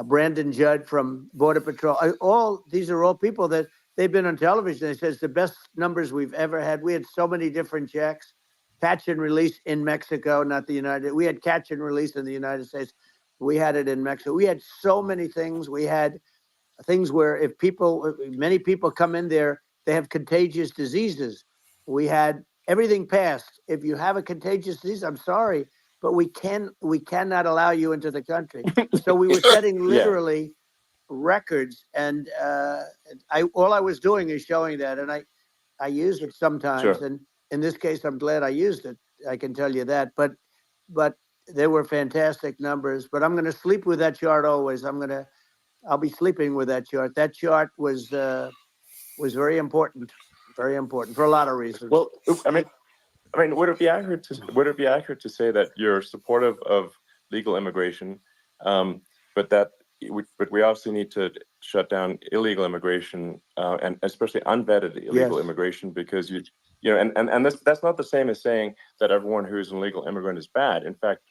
Brandon Judd from Border Patrol. These are all people that they've been on television. They said it's the best numbers we've ever had. We had so many different checks, catch and release in Mexico, not the United. We had catch and release in the United States. We had it in Mexico. We had so many things. We had things where if many people come in there, they have contagious diseases. We had everything passed. If you have a contagious disease, I'm sorry, but we cannot allow you into the country. So we were setting literally records, and all I was doing is showing that, and I use it sometimes. Sure. And in this case, I'm glad I used it. I can tell you that. But they were fantastic numbers. But I'm going to sleep with that chart always. I'll be sleeping with that chart. That chart was very important for a lot of reasons. Well, I mean, would it be accurate to say that you're supportive of legal immigration, but we also need to shut down illegal immigration, and especially unvetted illegal immigration, because and that's not the same as saying that everyone who's an illegal immigrant is bad. In fact,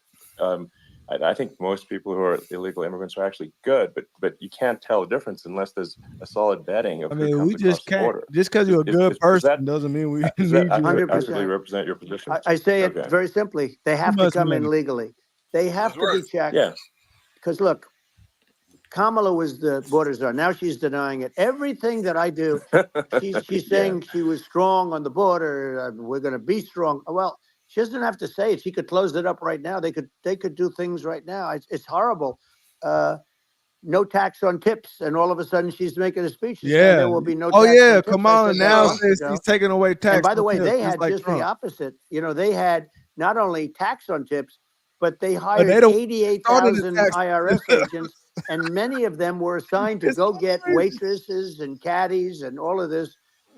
I think most people who are illegal immigrants are actually good, but you can't tell the difference unless there's a solid vetting of who comes across the border. Just because you're a good person doesn't mean we need you. 100% represent your position. I say it very simply. They have to come in legally. They have to be checked. Yeah. Because look, Kamala was the border czar. Now she's denying it. Everything that I do, she's saying she was strong on the border. We're going to be strong. Well, she doesn't have to say it. She could close it up right now. They could do things right now. It's horrible. No tax on tips, and all of a sudden she's making a speech saying there will be no tax on tips. Kamala now says she's taking away tax. And by the way, tips, they had like just Trump. the opposite. They had not only tax on tips, but they hired 88,000 IRS agents, and many of them were assigned to go get waitresses and caddies and all of this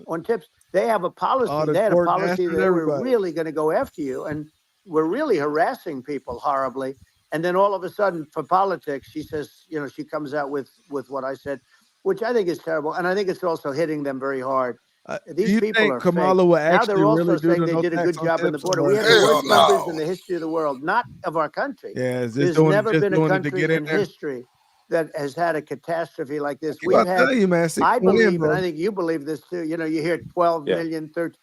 on tips. They have a policy. They had a policy that we're really going to go after you, and we're really harassing people horribly. And then all of a sudden, for politics, she says, she comes out with what I said, which I think is terrible, and I think it's also hitting them very hard. These people are Kamala fake. Now they're also saying they did a good job in the border. We have the worst numbers in the history of the world, not of our country. Yeah, there's never been a country in history that has had a catastrophe like this. We've had, I believe, and I think you believe this too. You hear 12 million, 13.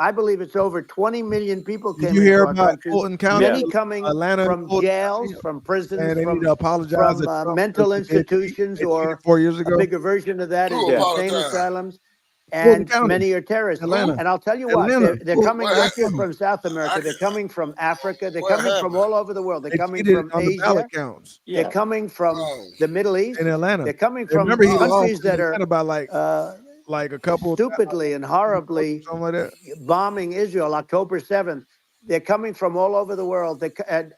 I believe it's over 20 million people came into our country. Many coming from jails, from prisons, from mental institutions, or 4 years ago. A bigger version of that is insane asylums. And many are terrorists. And I'll tell you what, they're coming not just from South America. They're coming from Africa. They're coming from all over the world. They're coming from Asia. They're coming from the Middle East. In Atlanta. They're coming from countries that are like a couple stupidly and horribly bombing Israel October 7th. They're coming from all over the world.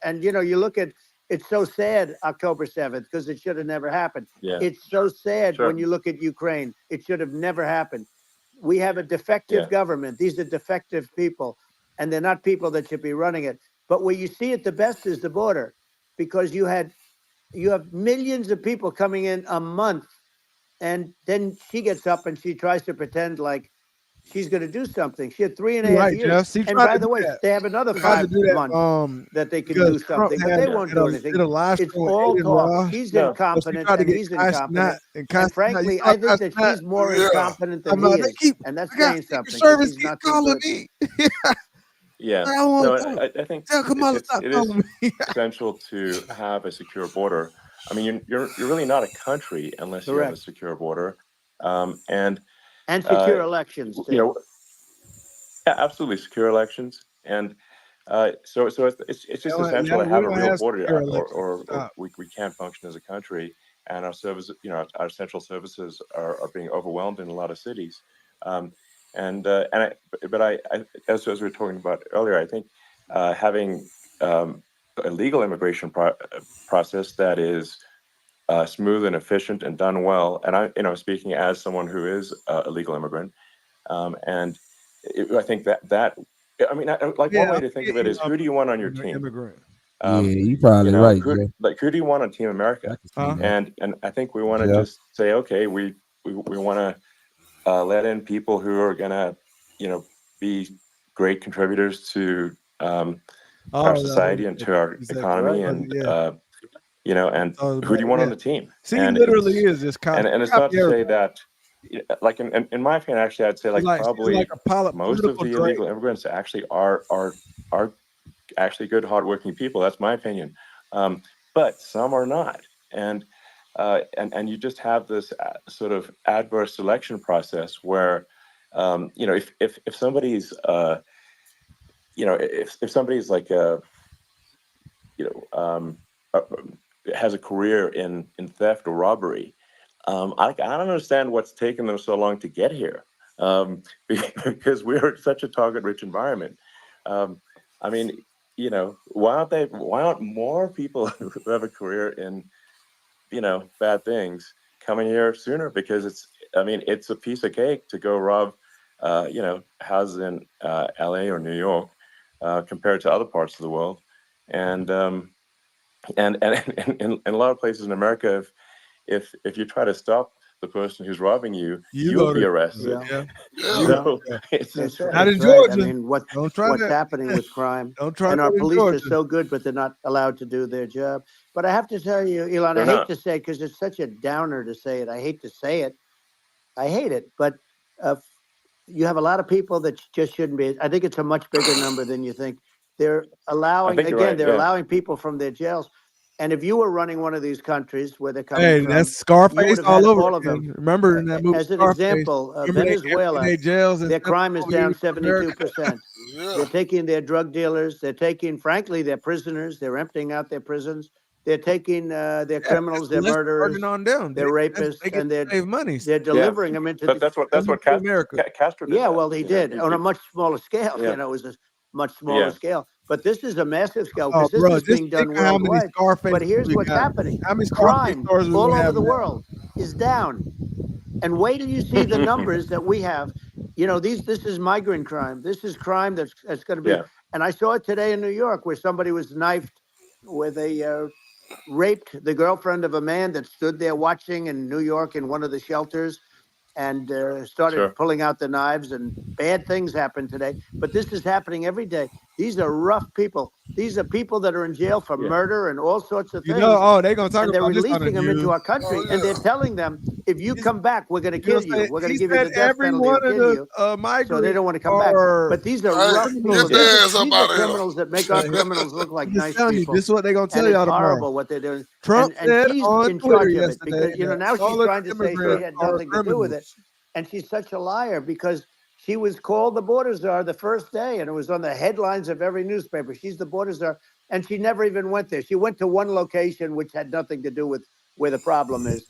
And you look at, it's so sad October 7th because it should have never happened. Yeah. It's so sad when you look at Ukraine. It should have never happened. We have a defective government. These are defective people, and they're not people that should be running it. But where you see it the best is the border, because you have millions of people coming in a month. And then she gets up and she tries to pretend like she's going to do something. She had 3.5 years. And by the way, they have another 5 months that they can do something, but they won't do anything. It's all talk. She's incompetent and he's incompetent. And frankly, I think that she's more incompetent than he is. And that's saying something. She's not so good. Yeah, no, I think it is essential to have a secure border. I mean, you're really not a country unless you have a secure border, and secure elections too. Yeah, absolutely, secure elections, and so it's just essential to have a real border, or we can't function as a country, and our services, our essential services are being overwhelmed in a lot of cities. As we were talking about earlier, I think having a legal immigration process that is smooth and efficient and done well, and speaking as someone who is a legal immigrant, I think that one way to think of it is, who do you want on your team? Immigrant. You're probably right, Joe. Who do you want on Team America? And I think we want to just say, okay, we want to let in people who are gonna, be great contributors to our society and to our economy, and and who do you want on the team? See, and literally is this kind and it's not to say that, like in my opinion, actually, I'd say probably most of the illegal immigrants actually are actually good, hardworking people. That's my opinion. But some are not, and you just have this sort of adverse selection process where, if somebody's, if somebody's like has a career in theft or robbery, I don't understand what's taken them so long to get here, because we're such a target-rich environment. I mean, why aren't more people who have a career in, bad things coming here sooner? Because it's a piece of cake to go rob, houses in LA or New York, compared to other parts of the world. And in a lot of places in America, if you try to stop the person who's robbing you, you'll be arrested. So it's not in right. Georgia. I mean, what's happening with crime? And our police are so good, but they're not allowed to do their job. But I have to tell you, Elon, I hate to say, because it's such a downer to say it. I hate to say it. I hate it. But you have a lot of people that just shouldn't be. I think it's a much bigger number than you think. They're allowing, again, they're allowing people from their jails. And if you were running one of these countries where they're coming from, that's Scarface all over. All of them. Remember in that movie, as an Scarface, example, Venezuela, their crime is down 72%. They're taking their drug dealers. They're taking, frankly, their prisoners. They're emptying out their prisons. They're taking their criminals, their murderers, on them. their rapists, and save money. They're delivering them into. But that's what Castro did. Yeah, well, he did on a much smaller scale. It was a much smaller scale. But this is a massive scale, because this is being done worldwide. But here's what's happening: crime all over the world is down. And wait till you see the numbers that we have. This is migrant crime. This is crime that's going to be. And I saw it today in New York, where somebody was knifed, where they raped the girlfriend of a man that stood there watching in New York in one of the shelters, and started pulling out the knives, and bad things happened today. But this is happening every day. These are rough people. These are people that are in jail for murder and all sorts of things. They're going to talk and they're about releasing them into our country, and they're telling them, if you come back, we're going to kill you. We're going to give you the death penalty or kill you. So they don't want to come back. But these are rough people. These are criminals that make our criminals look like nice people. This is what they're going to tell y'all tomorrow. Horrible what they're doing. Trump and she's on in Twitter charge of it, yesterday, because now she's trying to say she had nothing to do with it. And she's such a liar, because she was called the border czar the first day, and it was on the headlines of every newspaper. She's the border czar, and she never even went there. She went to one location which had nothing to do with where the problem is.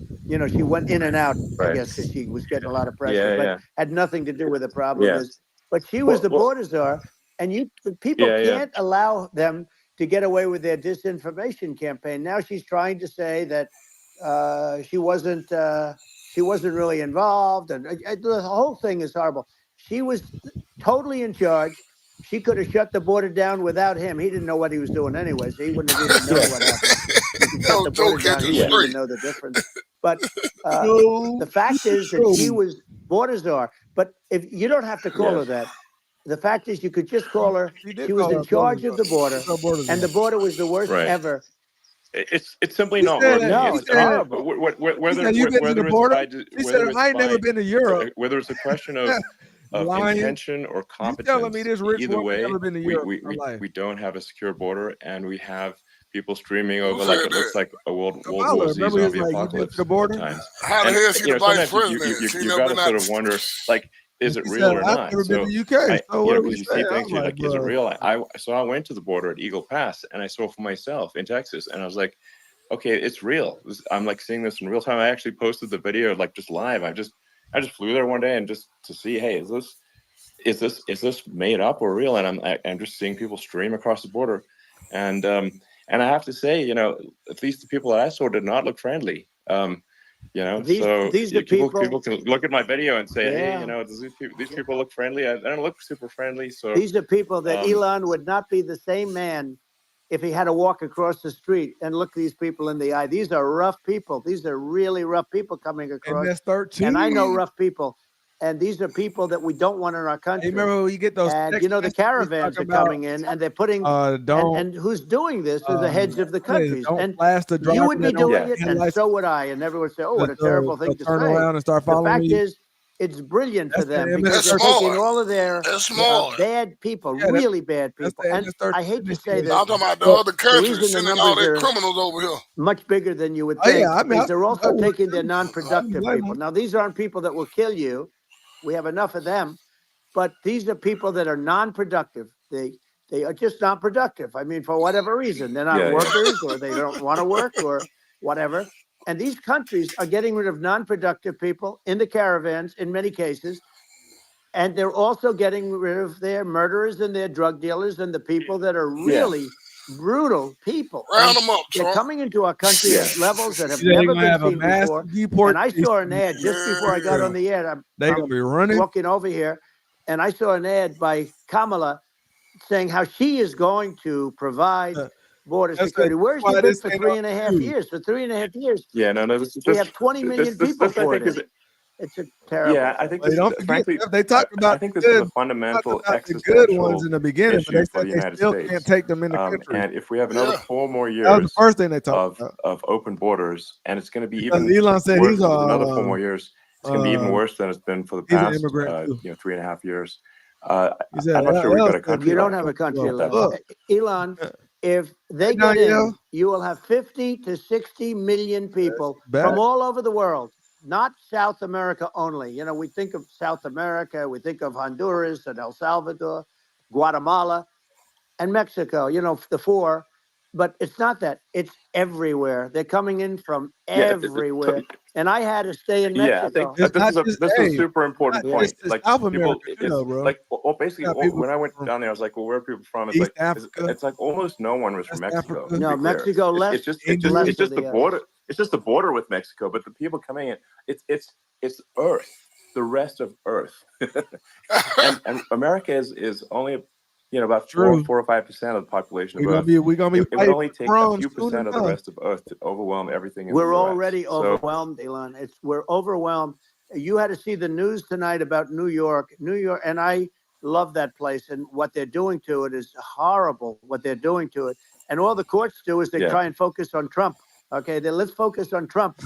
She went in and out, I guess, because she was getting a lot of pressure, but had nothing to do with the problem is. But she was the border czar, and people can't allow them to get away with their disinformation campaign. Now she's trying to say that she wasn't really involved, and the whole thing is horrible. She was totally in charge. She could have shut the border down without him. He didn't know what he was doing anyway, so he wouldn't have even known what happened. You can shut the border down, he wouldn't even know the difference. But the fact is that she was border czar. But if you don't have to call her that, the fact is you could just call her. She was in charge of the border, and the border was the worst ever. It's simply not working. No, it's horrible. Whether it's never been to Europe. Whether it's a question of intention or competence, either way, we don't have a secure border, and we have people streaming over like it looks like a World War Z zombie apocalypse at times. How the hell is she the vice president? You got to sort of wonder, like, is it real or not? I've never been to the UK. Because you see things, you're like, is it real? So I went to the border at Eagle Pass, and I saw for myself in Texas, and I was like, okay, it's real. I'm like seeing this in real time. I actually posted the video, like, just live. I just flew there one day and just to see, hey, is this is this made up or real? And I'm just seeing people stream across the border, and I have to say, at least the people that I saw did not look friendly. These are people can look at my video and say, Yeah. hey, these people look friendly. I don't look super friendly. So These are people that Elon would not be the same man if he had to walk across the street and look these people in the eye. These are rough people. These are really rough people coming across. And that's 13. And I know rough people. And these are people that we don't want in our country. Hey, remember when you get those and text the messages caravans are talking coming in and they're putting don't and who's doing this are the heads of the countries. don't And blast the driver you would be that don't doing have it, and headlights. so would I. And everyone would say, oh, what a terrible thing to turn say. around and start The following fact me. is, it's brilliant for That's the them because they're MS-13. taking all of their That's small. bad people, Yeah, really bad that's people. the And MS-13 I hate to say initiative. this, I'm talking about the but other the countries reason the sending all numbers their are criminals over here. much bigger than you would Oh, think yeah, I mean, is they're also taking their I non-productive blame people. them. Now, these aren't people that will kill you. We have enough of them. But these are people that are non-productive. They are just not productive. I mean, for whatever reason, they're not workers or they don't want to work or whatever. And these countries are getting rid of non-productive people in the caravans in many cases. And they're also getting rid of their murderers and their drug dealers and the people that are really brutal people. Round And them up, they're Trump. coming into our country at levels that have They're never gonna been have a seen massive before. And I saw an deportation. ad just before I got on the air. They're gonna be running. Walking over here, and I saw an ad by Kamala saying how she is going to provide border security. Where's she been for 3.5 years? For 3.5 years, we have 20 million people pouring in. It's a terrible. Yeah, I think this don't is, forget, frankly, they talked about I think this good, is a fundamental about the good ones existential in the beginning, but they issue for said the they United still States. can't take them in the country. And if we have another 4 more That was the years first thing they talked about. of open borders, and it's going to be Because even Elon said worse he's if there's another 4 more years. It's going to be even uh, worse than it's been for the he's an past, immigrant too. 3.5 years. He said, I'm not sure we've got a said, country You don't left. have a country at that left. point. Elon, if they get in, you will have 50 to 60 million people from all over the world, not South America only. We think of South America, we think of Honduras and El Salvador, Guatemala, and Mexico, the 4. But it's not that. It's everywhere. They're coming in from everywhere. And I had to stay in Mexico. Yeah, I think this is a super important point. Like South people, America, it's bro. like basically when I went down there, I was like, well, where are people from? It's East like Africa. it's like almost no one was from Mexico. Africa. No, Mexico less. It's just the border. It's just the border with Mexico, but the people coming in, it's Earth, the rest of Earth, and America is only about 4 or 5% of the population of Earth. We're gonna be It would only take a few percent of the rest of Earth to overwhelm everything. We're already overwhelmed, Elon. We're overwhelmed. You had to see the news tonight about New York, and I love that place. And what they're doing to it is horrible. What they're doing to it, and all the courts do is they try and focus on Trump. Okay, let's focus on Trump,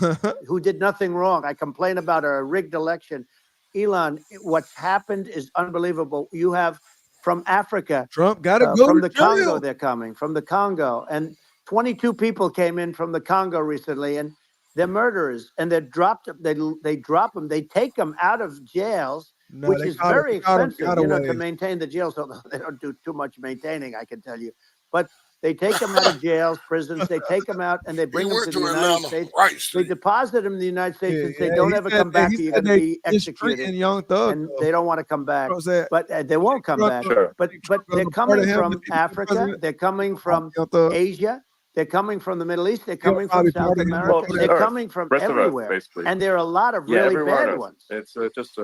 who did nothing wrong. I complain about a rigged election. Elon, what's happened is unbelievable. You have from Africa, Trump got to go from to the Congo. jail. They're coming from the Congo, and 22 people came in from the Congo recently, and they're murderers, and they're dropped. They drop them. They take them out of jails, which is very expensive, to maintain the jails. Although they don't do too much maintaining, I can tell you. But they take them out of jails, prisons. They take them out and they bring them to the United States. They deposit them in the United States and say, "Don't ever come back, or you're going to be executed." And they don't want to come back, but they won't come back. But they're coming from Africa. They're coming from Asia. They're coming from the Middle East. They're coming from South America. They're coming from everywhere, and there are a lot of really bad ones. It's just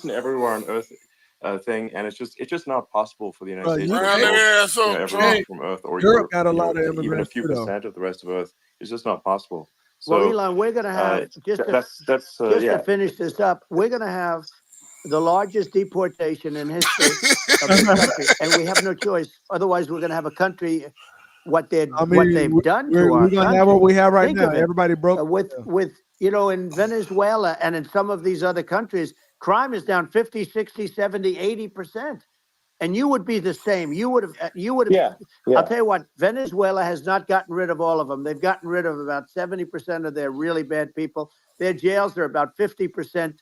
an everywhere on Earth thing, and it's just not possible for the United States to hold everyone from Earth, or Europe got a lot of immigrants, even a few percent of the rest of Earth. It's just not possible. So, well, Elon, we're going to have to finish this up. We're going to have the largest deportation in history of this country, and we have no choice. Otherwise, we're going to have a country. What they've done to our country. We're going to have what we have right now. Everybody broke with in Venezuela and in some of these other countries, crime is down 50, 60, 70, 80%. And you would be the same. You would have. Yeah. I'll tell you what, Venezuela has not gotten rid of all of them. They've gotten rid of about 70% of their really bad people. Their jails are about 50%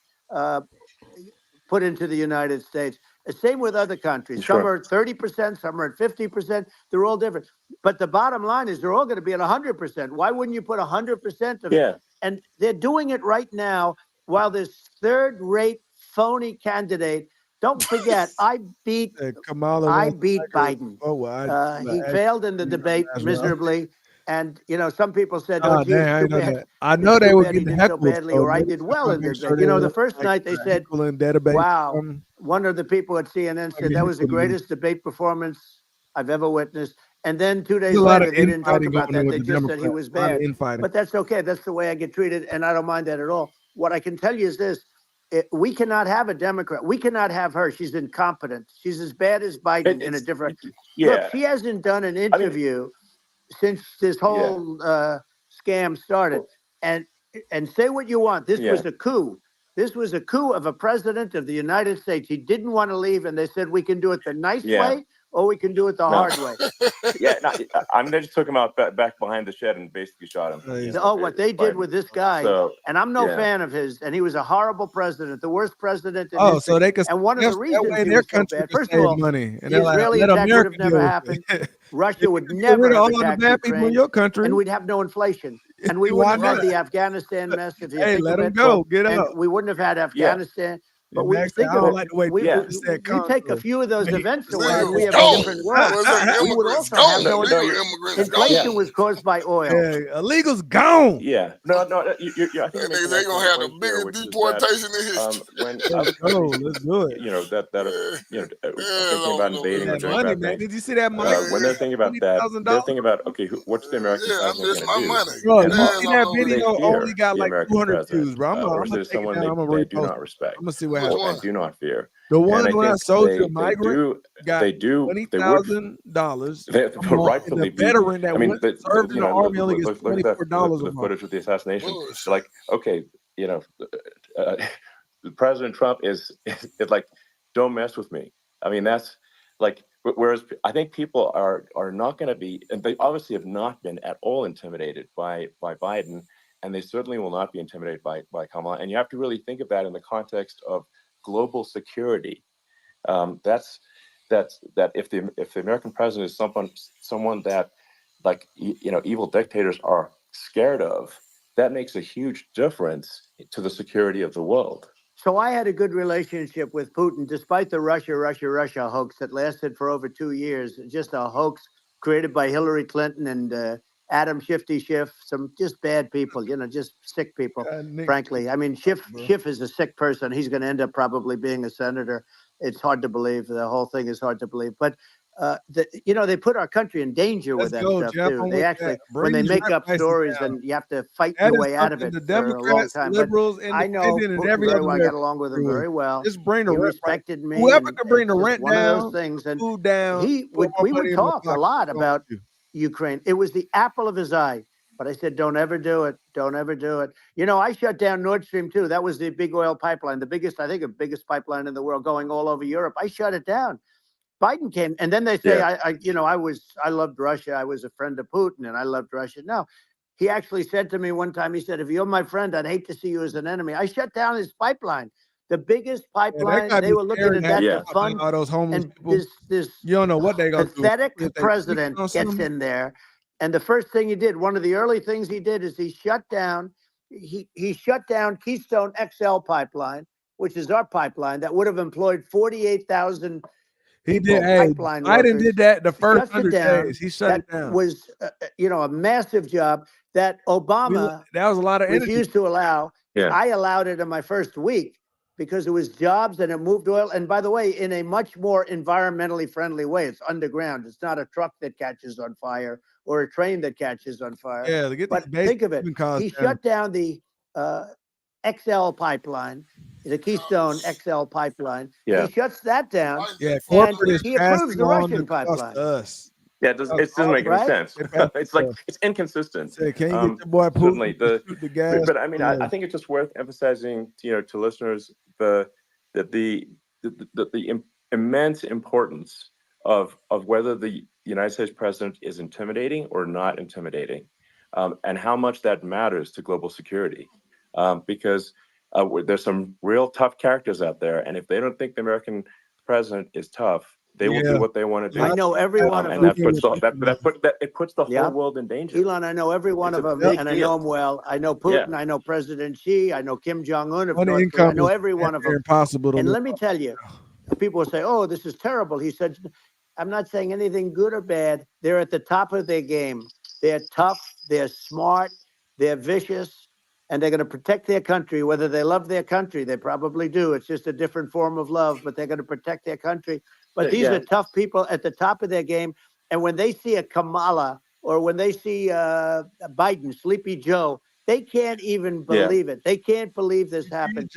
put into the United States. Same with other countries. Some are at 30%, some are at 50%. They're all different. But the bottom line is they're all going to be at 100%. Why wouldn't you put 100% of it? And they're doing it right now while this third-rate phony candidate Don't forget, I beat Kamala Biden. Oh, well, He failed in the debate miserably. And, some people said, oh, gee, dang, I it's too ain't know bad. that. I It's know they too were bad he getting did so heckled, badly, so or I maybe did well in the make sure debate. they The were, first night they said, heckling their debate. wow, one of the people at CNN said that was the greatest debate performance I've ever witnessed. And then 2 days There's a lot later, of they didn't talk infighting about going on that. with They the just said he Democrats. was A lot of bad. infighting. But that's okay. That's the way I get treated, and I don't mind that at all. What I can tell you is this. We cannot have a Democrat. We cannot have her. She's incompetent. She's as bad as Biden in a different. Look, she hasn't done an interview since this whole scam started. And say what you want. This was a coup. This was a coup of a president of the United States. He didn't want to leave, and they said we can do it the nice way or we can do it the hard way. I mean, they just took him out back behind the shed and basically shot him. What they did with this guy, and I'm no fan of his, and he was a horrible president, the worst president in history. So they could, and one of the reasons way he their was so country bad, could first of save all, money, and the Israeli attack would have never happened. Russia would never have all the attacked bad people in Ukraine, your country, and we'd have no inflation. And we Why wouldn't have had not? the Afghanistan mess, if you Hey, think let of them it. go. Get and up. we wouldn't have had Afghanistan. But And we Max, think I of don't it. like the way people said You take a few of those events away, Nigga and we was have a gone. different world. Was them We would immigrants also have gone? no Illegal inflation. immigrants Inflation gone. was caused by oil. Yeah, illegals gone. Yeah, no, I think you're Niggas making ain't gonna have the point here, biggest which is deportation in that history. when Let's other go. countries, Let's do it. are thinking about invading or That doing money, bad man. things, Did you see that Mike? when they're thinking about that, they're $20,000. thinking about, okay, what's the American I president miss going my to do? money. Bro, And you Ass see all that over do they video there. only fear got the like American 200 president, views, bro. I'm or is gonna there take it someone down. I'm gonna they do repost not it. respect I'm gonna see what Which happens. one? and do not fear? The And one I when I think soldier migrant got they would $20,000 they a month, and the rightfully be. veteran that I mean, went served in the army only gets look at $24 a the month. footage of the assassination. Bullshit. They're like, okay, uh, President Trump is like, don't mess with me. I mean, that's like, whereas I think people are not going to be, and they obviously have not been at all intimidated by Biden, and they certainly will not be intimidated by Kamala. And you have to really think of that in the context of global security. That if the American president is someone that, like, evil dictators are scared of, that makes a huge difference to the security of the world. So I had a good relationship with Putin, despite the Russia hoax that lasted for over 2 years. Just a hoax created by Hillary Clinton and Adam Schiff, some just bad people, just sick people, frankly. I mean, Schiff is a sick person. He's going to end up probably being a senator. It's hard to believe. The whole thing is hard to believe. But, they put our country in danger with that stuff, Jeff. too. I'm They with actually, that. when Bring they these make rap up prices stories, down. then you have to fight That your is way out of something it the for a long Democrats, time. But liberals, I know independent, and Putin every very other well. I man got along with him doing. very well. Just bring the He rent price. respected me. Whoever And can bring the it's just rent one of those down, things. And food down, put more we money would in my talk a pocket. lot What's wrong about with you? Ukraine. It was the apple of his eye. But I said, don't ever do it. Don't ever do it. I shut down Nord Stream 2. That was the big oil pipeline, the biggest pipeline in the world going all over Europe. I shut it down. Biden came, and then they say, I loved Russia. I was a friend of Putin, and I loved Russia. No, he actually said to me one time, he said, if you're my friend, I'd hate to see you as an enemy. I shut down his pipeline, the biggest pipeline. They were looking at that to fund. All those homeless And people. this You don't know what they gonna do. pathetic If they president on gets something. in there, and the first thing he did, one of the early things he did, is he shut down Keystone XL pipeline, which is our pipeline that would have employed 48,000 He people, did. Hey, pipeline Biden workers. did that the first Shuts it 100 down. days. He shut That it down. was, a massive job that Obama That was a lot of energy. refused to allow. Yeah. I allowed it in my first week because it was jobs and it moved oil. And by the way, in a much more environmentally friendly way. It's underground. It's not a truck that catches on fire or a train that catches on fire. Yeah, but think of it. He shut down the XL pipeline, the Keystone XL pipeline. Yeah. He shuts that down. Yeah, and corporate is he approves passing the on Russian the cost pipeline. to us. Yeah, it doesn't make any sense. It's like, it's inconsistent. Say, can you get your boy Putin Certainly to shoot the gas? but I mean, I think it's just worth emphasizing, to listeners, the immense importance of whether the United States president is intimidating or not intimidating, and how much that matters to global security, because there's some real tough characters out there, and if they don't think the American president is tough, they will do what they want to do. I know every one of and them. it puts the whole world in danger. Elon, I know every one of them, and I know them well. I know Putin. I know President Xi. I know Kim Jong-un of North Korea. I know every one of them. Impossible to And live let me tell you, people will say, "Oh, this is terrible." He said, "I'm not saying anything good or bad. They're at the top of their game. They're tough. They're smart. They're vicious." And they're going to protect their country, whether they love their country. They probably do. It's just a different form of love, but they're going to protect their country. But these are tough people at the top of their game. And when they see a Kamala or when they see Biden, Sleepy Joe, they can't even believe it. They can't believe this happened.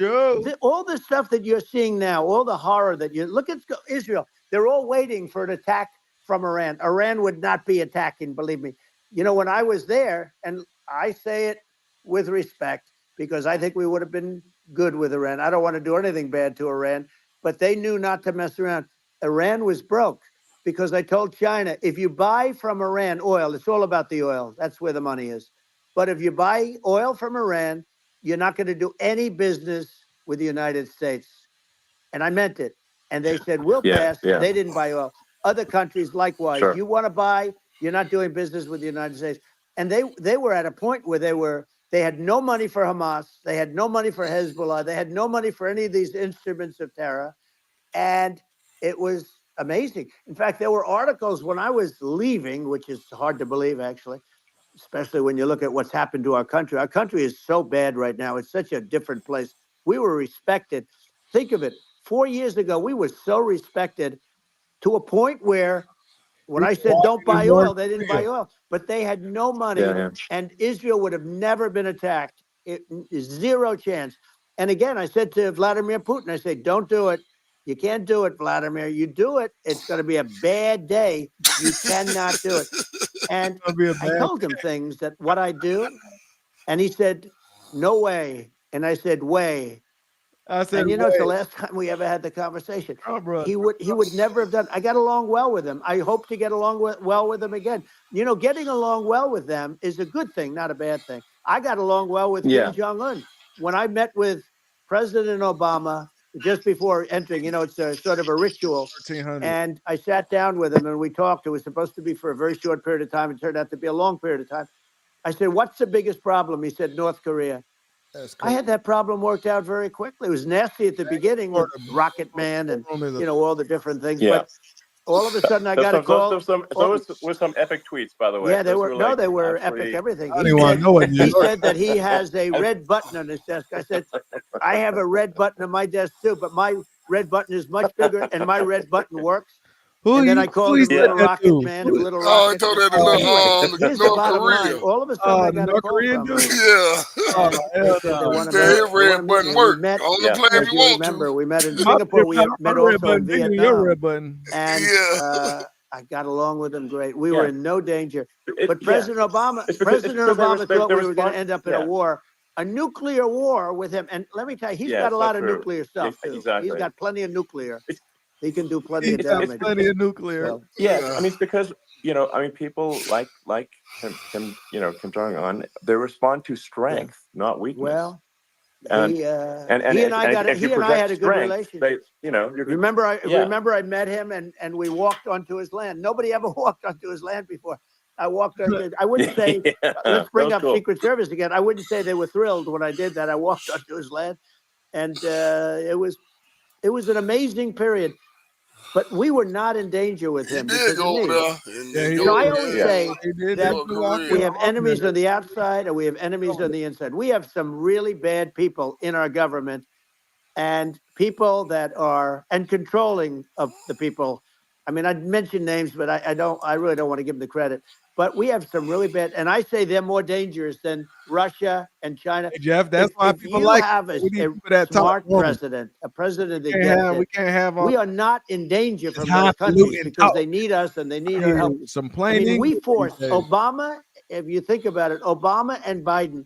All the stuff that you're seeing now, all the horror that you look at Israel, they're all waiting for an attack from Iran. Iran would not be attacking, believe me. You know, when I was there, and I say it with respect, because I think we would have been good with Iran. I don't want to do anything bad to Iran, but they knew not to mess around. Iran was broke because I told China, if you buy from Iran oil, it's all about the oil. That's where the money is. But if you buy oil from Iran, you're not going to do any business with the United States. And I meant it. And they said, we'll pass. They didn't buy oil. Other countries, likewise. You want to buy, you're not doing business with the United States. And they were at a point where they had no money for Hamas. They had no money for Hezbollah. They had no money for any of these instruments of terror. And it was amazing. In fact, there were articles when I was leaving, which is hard to believe, actually, especially when you look at what's happened to our country. Our country is so bad right now. It's such a different place. We were respected. Think of it. 4 years ago, we were so respected to a point where when I said don't buy oil, they didn't buy oil, but they had no money, and Israel would have never been attacked. It is zero chance. And again, I said to Vladimir Putin, I said, don't do it. You can't do it, Vladimir. You do it, it's going to be a bad day. You cannot do it. And I told him things that what I do, and he said, no way. And I said, way. I said, and it's the last time we ever had the conversation. He would never have done. I got along well with him. I hope to get along well with him again. Getting along well with them is a good thing, not a bad thing. I got along well with Kim Jong-un. When I met with President Obama just before entering, it's a sort of a ritual. And I sat down with him and we talked. It was supposed to be for a very short period of time. It turned out to be a long period of time. I said, what's the biggest problem? He said, North Korea. I had that problem worked out very quickly. It was nasty at the beginning with Rocket Man and, all the different things. Yeah. But all of a sudden I got a call. Those were some epic tweets, by the way. Yeah, they were. No, they were epic everything. He said that he has a red button on his desk. I said, I have a red button on my desk too, but my red button is much bigger and my red button works. And then I called him Little Rocket Man. Little Rocket. I told that to here's the bottom line. All of a sudden, I got a call from him. Yeah. His red button worked. On the plane if you want to. We met in Singapore. We met also in Vietnam. And I got along with him great. We were in no danger. But President Obama thought we were going to end up in a war. A nuclear war with him. And let me tell you, he's got a lot of nuclear stuff, too. Exactly. He's got plenty of nuclear. He can do plenty of damage. Plenty of nuclear. So, it's because people like Kim Jong-un, they respond to strength, not weakness. Well, he and I had a good relationship. Remember I met him and we walked onto his land. Nobody ever walked onto his land before. I walked onto. I wouldn't say let's bring up Secret Service again. I wouldn't say they were thrilled when I did that. I walked onto his land, and it was an amazing period. But we were not in danger with him. I always say that we have enemies on the outside and we have enemies on the inside. We have some really bad people in our government and people that are controlling of the people. I mean, I'd mention names, but I really don't want to give them the credit. But we have some really bad, and I say they're more dangerous than Russia and China. Hey, Jeff, that's why people like have a smart president, a president that gets it. We are not in danger from those countries because they need us and they need our help. Some plain we forced Obama, if you think about it, Obama and Biden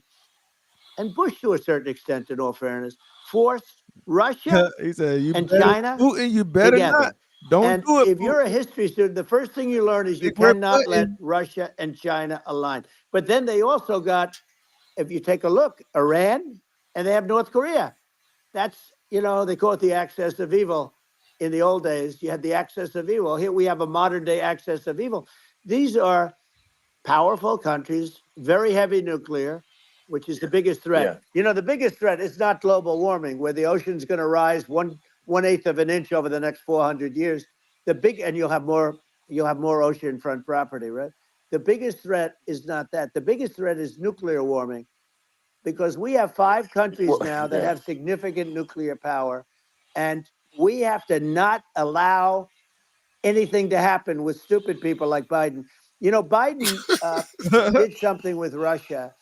and Bush to a certain extent, in all fairness, forced Russia and China Putin, you better together. Not. Don't do it. If you're a history student, the first thing you learn is you cannot let Russia and China align. But then they also got, if you take a look, Iran, and they have North Korea. That's, they call it the axis of evil. In the old days, you had the axis of evil. Here we have a modern day axis of evil. These are powerful countries, very heavy nuclear, which is the biggest threat. Yeah. The biggest threat is not global warming, where the ocean's going to rise 1 1/8 of an inch over the next 400 years. And you'll have more oceanfront property, right? The biggest threat is not that. The biggest threat is nuclear warming, because we have 5 countries now that have significant nuclear power, and we have to not allow anything to happen with stupid people like Biden. Biden did something with Russia.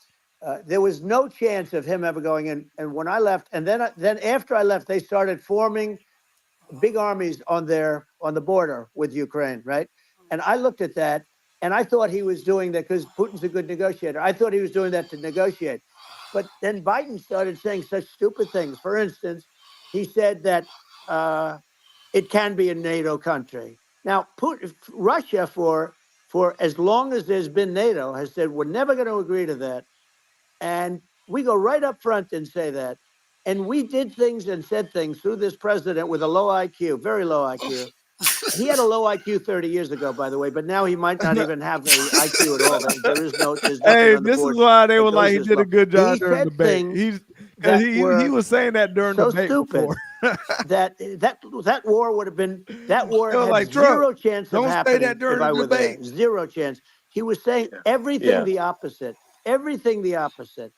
There was no chance of him ever going in. And when I left, and then after I left, they started forming big armies on the border with Ukraine, right? And I looked at that, and I thought he was doing that because Putin's a good negotiator. I thought he was doing that to negotiate. But then Biden started saying such stupid things. For instance, he said that it can be a NATO country. Now, Russia, for as long as there's been NATO, has said we're never going to agree to that. And we go right up front and say that. And we did things and said things through this president with a low IQ, very low IQ. He had a low IQ 30 years ago, by the way, but now he might not even have the IQ at all. There's nothing Hey, on the this board is why they that were like goes he this did a low. good job He during said debate. things He was saying that during so debate stupid before. that war would have been, that war They were had like, Trump, zero chance of don't say happening that during if I the were there. debate. Zero chance. He was saying everything the opposite. Everything the opposite.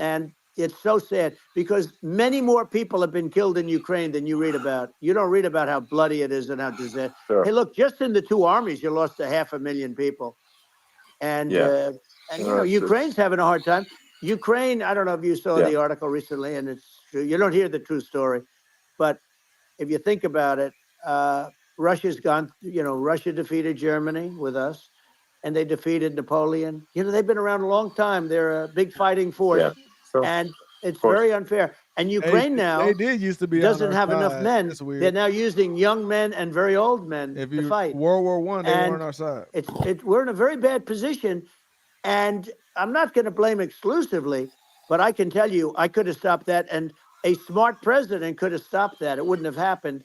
And it's so sad because many more people have been killed in Ukraine than you read about. You don't read about how bloody it is and how disastrous. Sure. Hey, look, just in the 2 armies, you lost 500,000 people. And Ukraine's having a hard time. Ukraine, I don't know if you saw the article recently, and it's true. You don't hear the true story. But if you think about it, Russia's gone, Russia defeated Germany with us, and they defeated Napoleon. They've been around a long time. They're a big fighting force. Yeah. So, and it's very unfair. And Ukraine now They did used to be on doesn't our have enough side. men. That's weird. They're now using young men and very old men to fight. World War I, they were on our side. We're in a very bad position. And I'm not going to blame exclusively, but I can tell you I could have stopped that. And a smart president could have stopped that. It wouldn't have happened.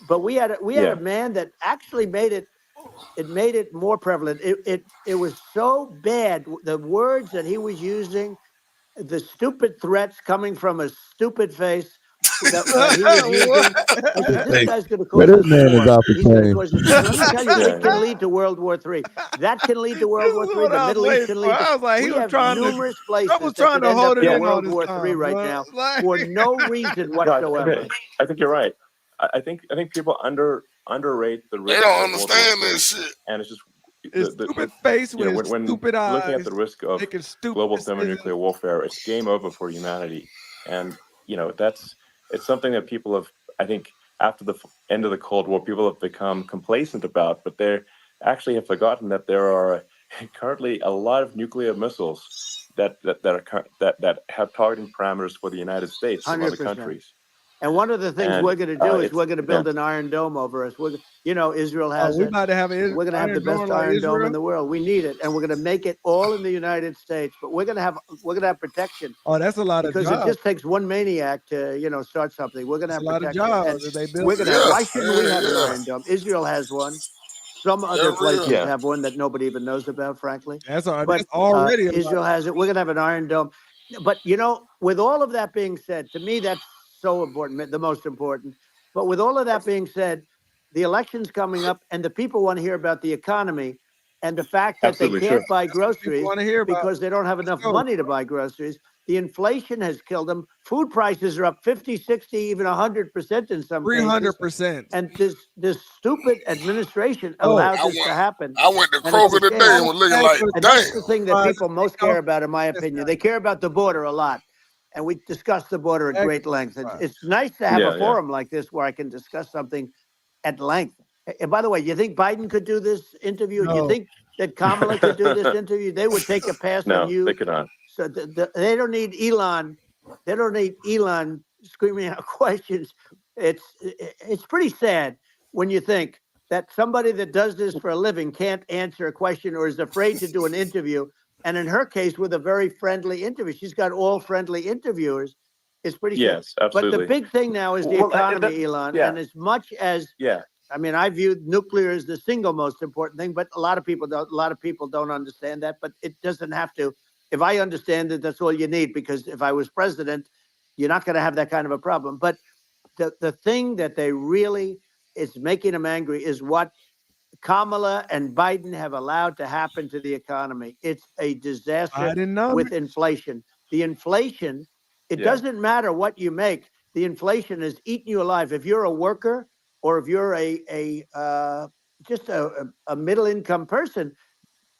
But we had a man that actually made it more prevalent. It was so bad. The words that he was using, the stupid threats coming from a stupid face that he was using. I said, this guy's going to cause this us man is war. off the He's going to chain. cause us war. Let me tell you, it can lead to World War III. That can lead to World War III. The Middle East can lead to. I was like, we have numerous places was that trying could to end hold up it in in all World this War time, III right bro. now Like- for no reason No, whatsoever. I think you're right. I think people underrate the risk. They don't of understand World War III. that shit. And it's just His stupid face with his when stupid eyes. looking at the risk of making stupid global decisions. thermonuclear warfare, it's game over for humanity. And it's something that people have, I think, after the end of the Cold War, people have become complacent about, but they actually have forgotten that there are currently a lot of nuclear missiles that have targeting parameters for the United States and other 100%. countries. And one of the things And, we're going to do is it's- we're going to build an Iron Dome over us. Israel has we it. about to have We're going to have the best Iron Dome in the world. We need it, and we're going to make it all in the United States. But we're going to have protection. Oh, that's a lot of Because jobs. it just takes one maniac to start something. We're going to have a lot of protection. jobs And that they built. we're going to have. Why Yeah, shouldn't we have an yeah. Iron Dome? Israel has one. Some other real. places Yeah. have one that nobody even knows about, frankly. That's But already a lot. Israel has it. We're going to have an Iron Dome. But with all of that being said, to me that's so important, the most important. But with all of that being said, the election's coming up, and the people want to hear about the economy and the fact that Absolutely they can't true. buy People groceries want to hear about. because they don't have enough go. money to buy groceries. The inflation has killed them. Food prices are up 50, 60, even 100% in some cases. 300%. And this stupid administration allows I this to went- happen. I went to And it's a Kroger today shame. and was looking like, And that's damn. the thing that people most care about, in my opinion. They care about the border a lot. And we discussed the border at great length. It's nice to have Yeah, a forum like this where I can discuss something at length. And by the way, you think Biden could do this interview? Do you No. think that Kamala could do this interview? They would take a pass No, on you. they could not. So they don't need Elon. They don't need Elon screaming out questions. It's pretty sad when you think that somebody that does this for a living can't answer a question or is afraid to do an interview. And in her case, with a very friendly interview, she's got all friendly interviewers. It's pretty sad. Yes, absolutely. But the big thing now is the Well, economy, Elon. yeah. And as much as Yeah. I mean, I view nuclear as the single most important thing, but a lot of people don't understand that. But it doesn't have to. If I understand it, that's all you need. Because if I was president, you're not going to have that kind of a problem. But the thing that they really is making them angry is what Kamala and Biden have allowed to happen to the economy. It's a disaster with inflation. The inflation, it doesn't matter what you make. The inflation is eating you alive. If you're a worker or if you're just a middle income person,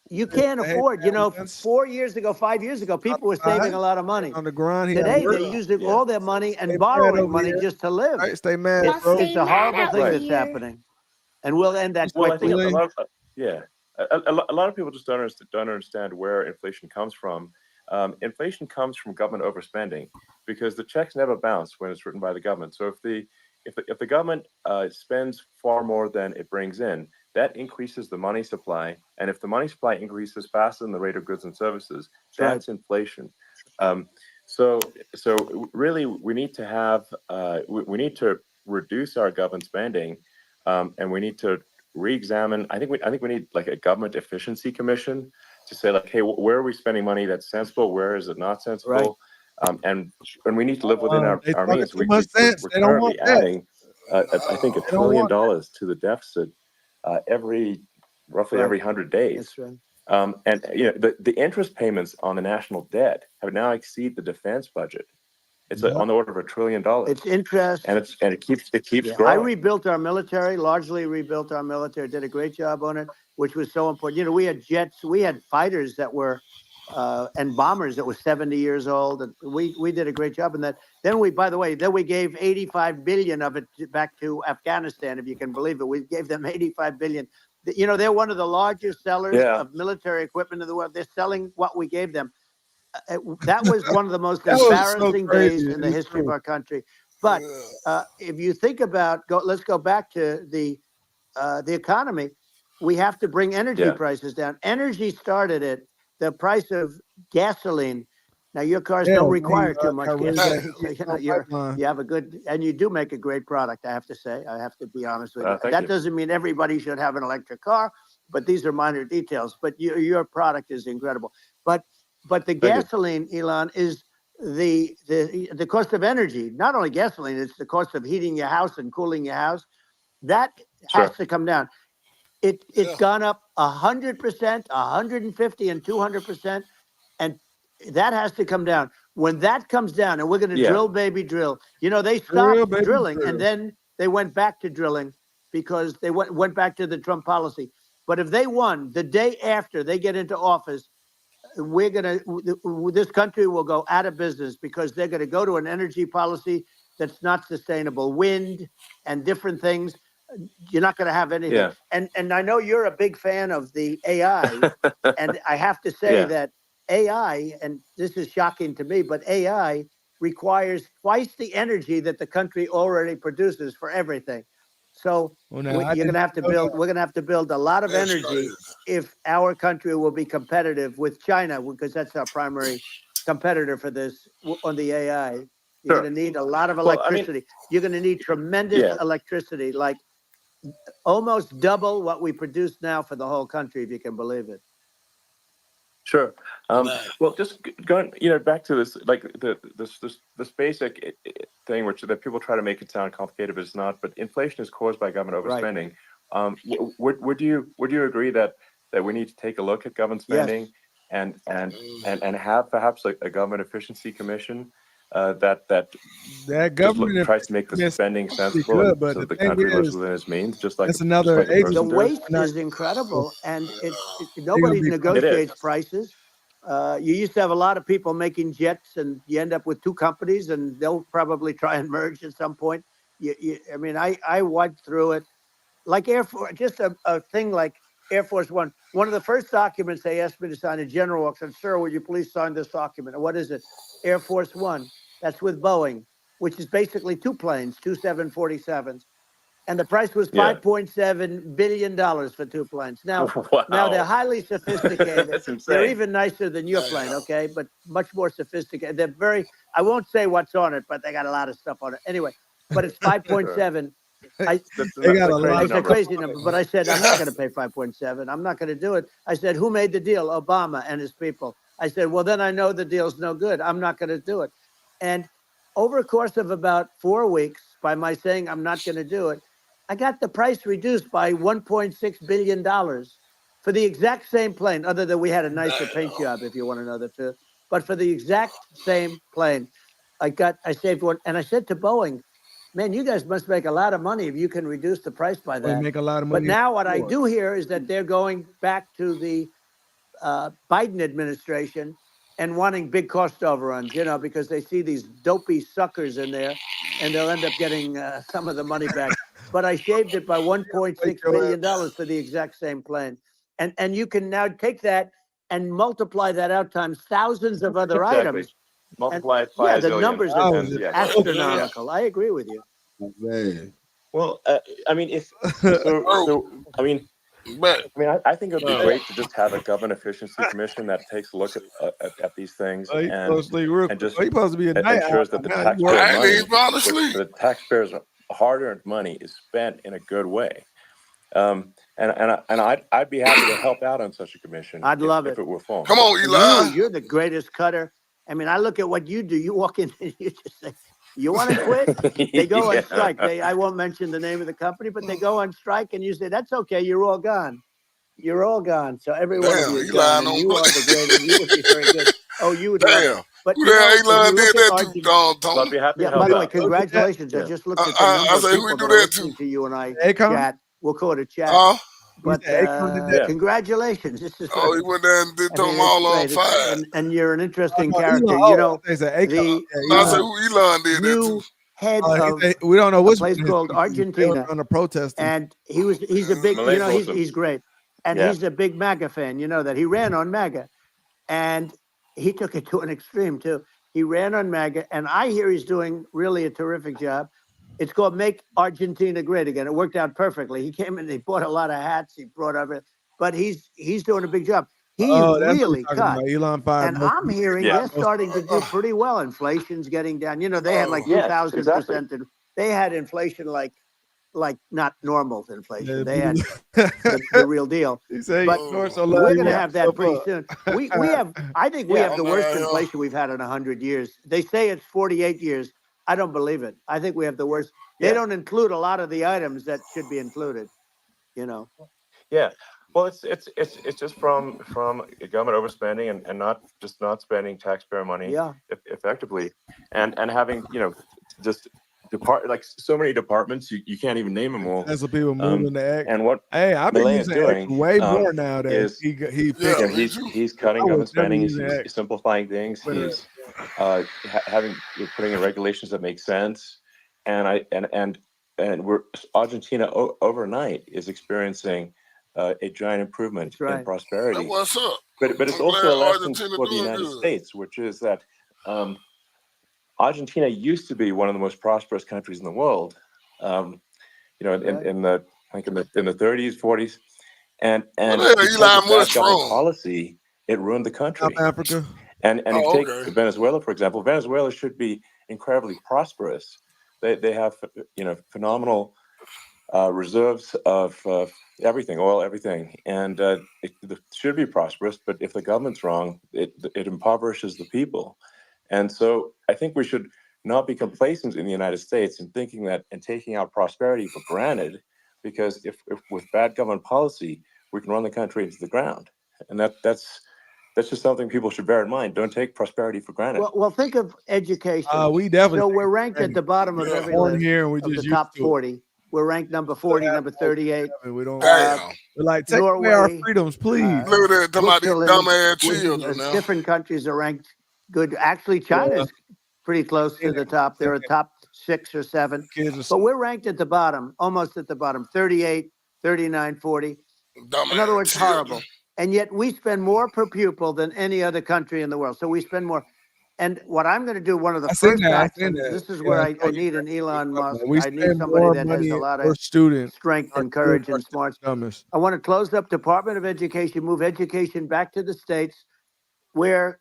you can't afford. 4 years ago, 5 years ago, people were saving a lot of money. On the grind, today they're using all their money and borrowing money just to live. Right? Stay mad. It's a horrible thing that's happening, and we'll end that Well, I quickly. think a lot of, a lot of people just don't understand where inflation comes from. Inflation comes from government overspending because the checks never bounce when it's written by the government. So if the government spends far more than it brings in, that increases the money supply. And if the money supply increases faster than the rate of goods and services, that's inflation. So really, we need to have we need to reduce our government spending, and we need to re-examine. I think we need like a government efficiency commission to say like, hey, where are we spending money that's sensible? Where is it not sensible? And we need to live within our means. We're currently adding, I think, $1 trillion to the deficit roughly every 100 days. And the interest payments on the national debt have now exceeded the defense budget. It's on the order of $1 trillion. It's interest, and it keeps growing. I rebuilt our military, largely rebuilt our military. Did a great job on it, which was so important. We had jets, we had fighters that were and bombers that were 70 years old, and we did a great job in that. Then we gave 85 billion of it back to Afghanistan, if you can believe it. We gave them 85 billion. They're one of the largest sellers of military equipment in the world. They're selling what we gave them. That was one of the most embarrassing days in the history of our country. But if you think about, let's go back to the economy. We have to bring energy prices down. Energy started at the price of gasoline. Now your cars don't require too much gasoline. You have a good, and you do make a great product. I have to say, I have to be honest with you. That doesn't mean everybody should have an electric car, but these are minor details. But your product is incredible. But the gasoline, Elon, is the cost of energy. Not only gasoline, it's the cost of heating your house and cooling your house. That has to come down. It's gone up 100%, 150, and 200%, and that has to come down. When that comes down, and we're going to drill, baby, drill. They stopped drilling, and then they went back to drilling because they went back to the Trump policy. But if they won the day after they get into office, this country will go out of business because they're going to go to an energy policy that's not sustainable, wind and different things. You're not going to have anything. And I know you're a big fan of the AI, and I have to say that AI, and this is shocking to me, but AI requires twice the energy that the country already produces for everything. So you're going to have to build. We're going to have to build a lot of energy if our country will be competitive with China, because that's our primary competitor for this on the AI. You're going to need a lot of electricity. You're going to need tremendous electricity, like almost double what we produce now for the whole country, if you can believe it. Sure. Well, just going, back to this, like this basic thing, that people try to make it sound complicated, but it's not. But inflation is caused by government overspending. Would you agree that we need to take a look at government spending and have perhaps like a government efficiency commission that government tries to make the spending sensible, so the country lives within its means, just like another the waste is incredible, and nobody negotiates prices. You used to have a lot of people making jets, and you end up with two companies, and they'll probably try and merge at some point. I went through it like Air Force, just a thing like Air Force One. One of the first documents they asked me to sign, a general said, "Sir, would you please sign this document?" And what is it? Air Force One. That's with Boeing, which is basically two planes, two 747s. And the price was $5.7 billion for two planes. Now, now they're highly sophisticated. They're even nicer than your plane, okay? But much more sophisticated. They're very, I won't say what's on it, but they got a lot of stuff on it. Anyway, but it's 5.7. It's a crazy number. But I said, I'm not going to pay 5.7. I'm not going to do it. I said, who made the deal? Obama and his people. I said, well, then I know the deal's no good. I'm not going to do it. And over a course of about 4 weeks, by my saying I'm not going to do it, I got the price reduced by $1.6 billion for the exact same plane, other than we had a nicer paint job, if you want to know the truth. But for the exact same plane, I saved one. And I said to Boeing, man, you guys must make a lot of money if you can reduce the price by They that. make a lot of But money. now what I do hear is that they're going back to the Biden administration and wanting big cost overruns, because they see these dopey suckers in there, and they'll end up getting some of the money back. But I shaved it by $1.6 billion for the exact same plane. And you can now take that and multiply that out times thousands of other items. Multiply it by the zillion. numbers are astronomical. I agree with you. Man. Well, I mean, I think it would be great to just have a government efficiency commission that takes a look at these things and just supposed to be a night ensures that the taxpayers' hard-earned money is spent in a good way. And I'd be happy to help out on such a commission. I'd love if it were formed. Come on, Eli. You're the greatest cutter. I mean, I look at what you do. You walk in and you just say, you want to quit? They go on strike. I won't mention the name of the company, but they go on strike and you say, that's okay. You're all gone. You're all gone. So every one of you is gone. And you are the greatest. You would be very good. Oh, you would love it. But who the hell Elon did that to, So I'd be happy to help by the way, out. congratulations. I just looked at the number of people that are listening to you and I chat. We'll call it a chat. But congratulations. This is he went there and did them all on fire. And you're an interesting character. I said who Elon did that to. Head of we don't know a place called Argentina. On a protest, and he's a big, he's great, and he's a big MAGA fan. You know that he ran on MAGA, and he took it to an extreme too. He ran on MAGA, and I hear he's doing really a terrific job. It's called Make Argentina Great Again. It worked out perfectly. He came in, he bought a lot of hats, he brought everything, but he's doing a big job. He really cut. Elon and I'm hearing they're starting to do pretty well. Inflation's getting down. They had like 2,000%. They had inflation like not normal inflation. They had the real deal. But we're going to have that pretty soon. We have. I think we have the worst inflation we've had in 100 years. They say it's 48 years. I don't believe it. I think we have the worst. They don't include a lot of the items that should be included. Yeah. Well, it's just from government overspending and not spending taxpayer money effectively, and having just like so many departments you can't even name them all. That's what people moving to X. And what I've been using doing X way more now. That he's cutting government spending. He's simplifying things. He's putting in regulations that make sense, and Argentina overnight is experiencing a giant improvement in prosperity. What's up? But it's also a lesson for the United States, which is that Argentina used to be one of the most prosperous countries in the world. In the 30s, 40s, and Elon Musk policy, it ruined the country. South Africa. And if you take Venezuela, for example, Venezuela should be incredibly prosperous. They have phenomenal reserves of everything, oil, everything, and it should be prosperous. But if the government's wrong, it impoverishes the people. And so I think we should not be complacent in the United States in thinking that and taking our prosperity for granted, because if with bad government policy, we can run the country into the ground. And that's just something people should bear in mind. Don't take prosperity for granted. Well, think of education. We definitely. So we're ranked at the bottom of every list of the top 40. We're ranked number 40, number 38. We don't. We're like, take away our freedoms, please. Look at that, talking about these dumbass children now. Different countries are ranked good. Actually, China's pretty close to the top. They're a top 6 or 7. But we're ranked at the bottom, almost at the bottom, 38, 39, 40. In other words, horrible. And yet we spend more per pupil than any other country in the world. So we spend more. And what I'm going to do, one of the first actions, this is where I need an Elon Musk. I need somebody that has a lot of strength and courage and smarts. I want to close up Department of Education, move education back to the states, where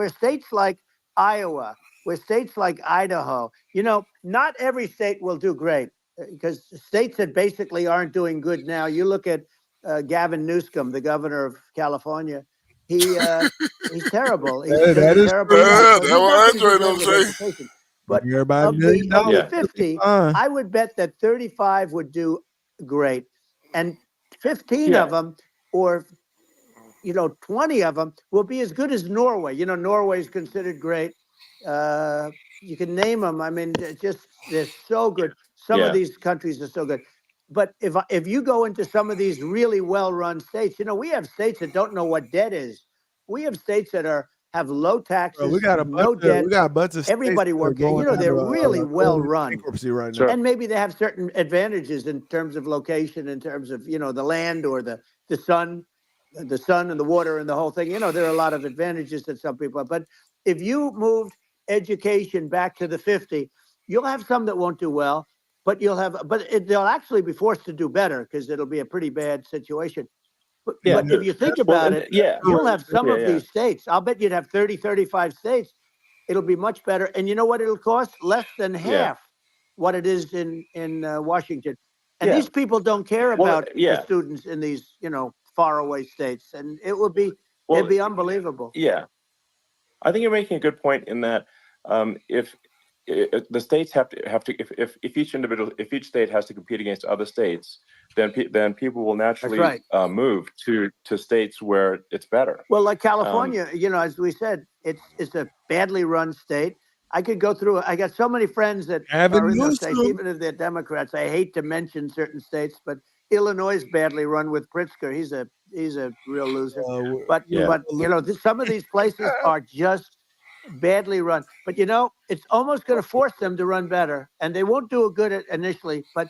states like Iowa, where states like Idaho, not every state will do great, because states that basically aren't doing good now. You look at Gavin Newsom, the governor of California. He's terrible. He's terrible. But everybody of $1 million, the Yeah. 50, fine. I would bet that 35 would do great, and 15 Yeah. of them, or 20 of them, will be as good as Norway. Norway is considered great. You can name them. I mean, they're so good. Some of Yeah. these countries are so good. But if you go into some of these really well-run states, we have states that don't know what debt is. We have states that have low Bro, taxes, we got a bunch no debt. of states Everybody that are working. going They're out of, really well going into run. bankruptcy right now. Sure. And maybe they have certain advantages in terms of location, in terms of the land or the sun and the water and the whole thing. There are a lot of advantages that some people have. But if you moved education back to the 50, you'll have some that won't do well, but they'll actually be forced to do better because it'll be a pretty bad situation. But, Yeah. but if you think Well, about and- it, yeah. you'll have some Yeah, of yeah. these states. I'll bet you'd have 30, 35 states. It'll be much better. And you know what it'll cost? Less than half what it is in Washington. And Yeah. these people don't care Well, about the yeah. students in these, faraway states. And it'd Well, be unbelievable. yeah. I think you're making a good point in that if the states have to if each state has to compete against other states, then people will naturally right. Move to states where it's better. Well, like California, as we said, it's a badly run state. I could go through it. I got so many friends that Gavin are in those states, Newsom. even if they're Democrats. I hate to mention certain states, but Illinois is badly run with Pritzker. He's a real loser. But Yeah. some of these places are just badly run. But it's almost going to force them to run better, and they won't do it good initially. But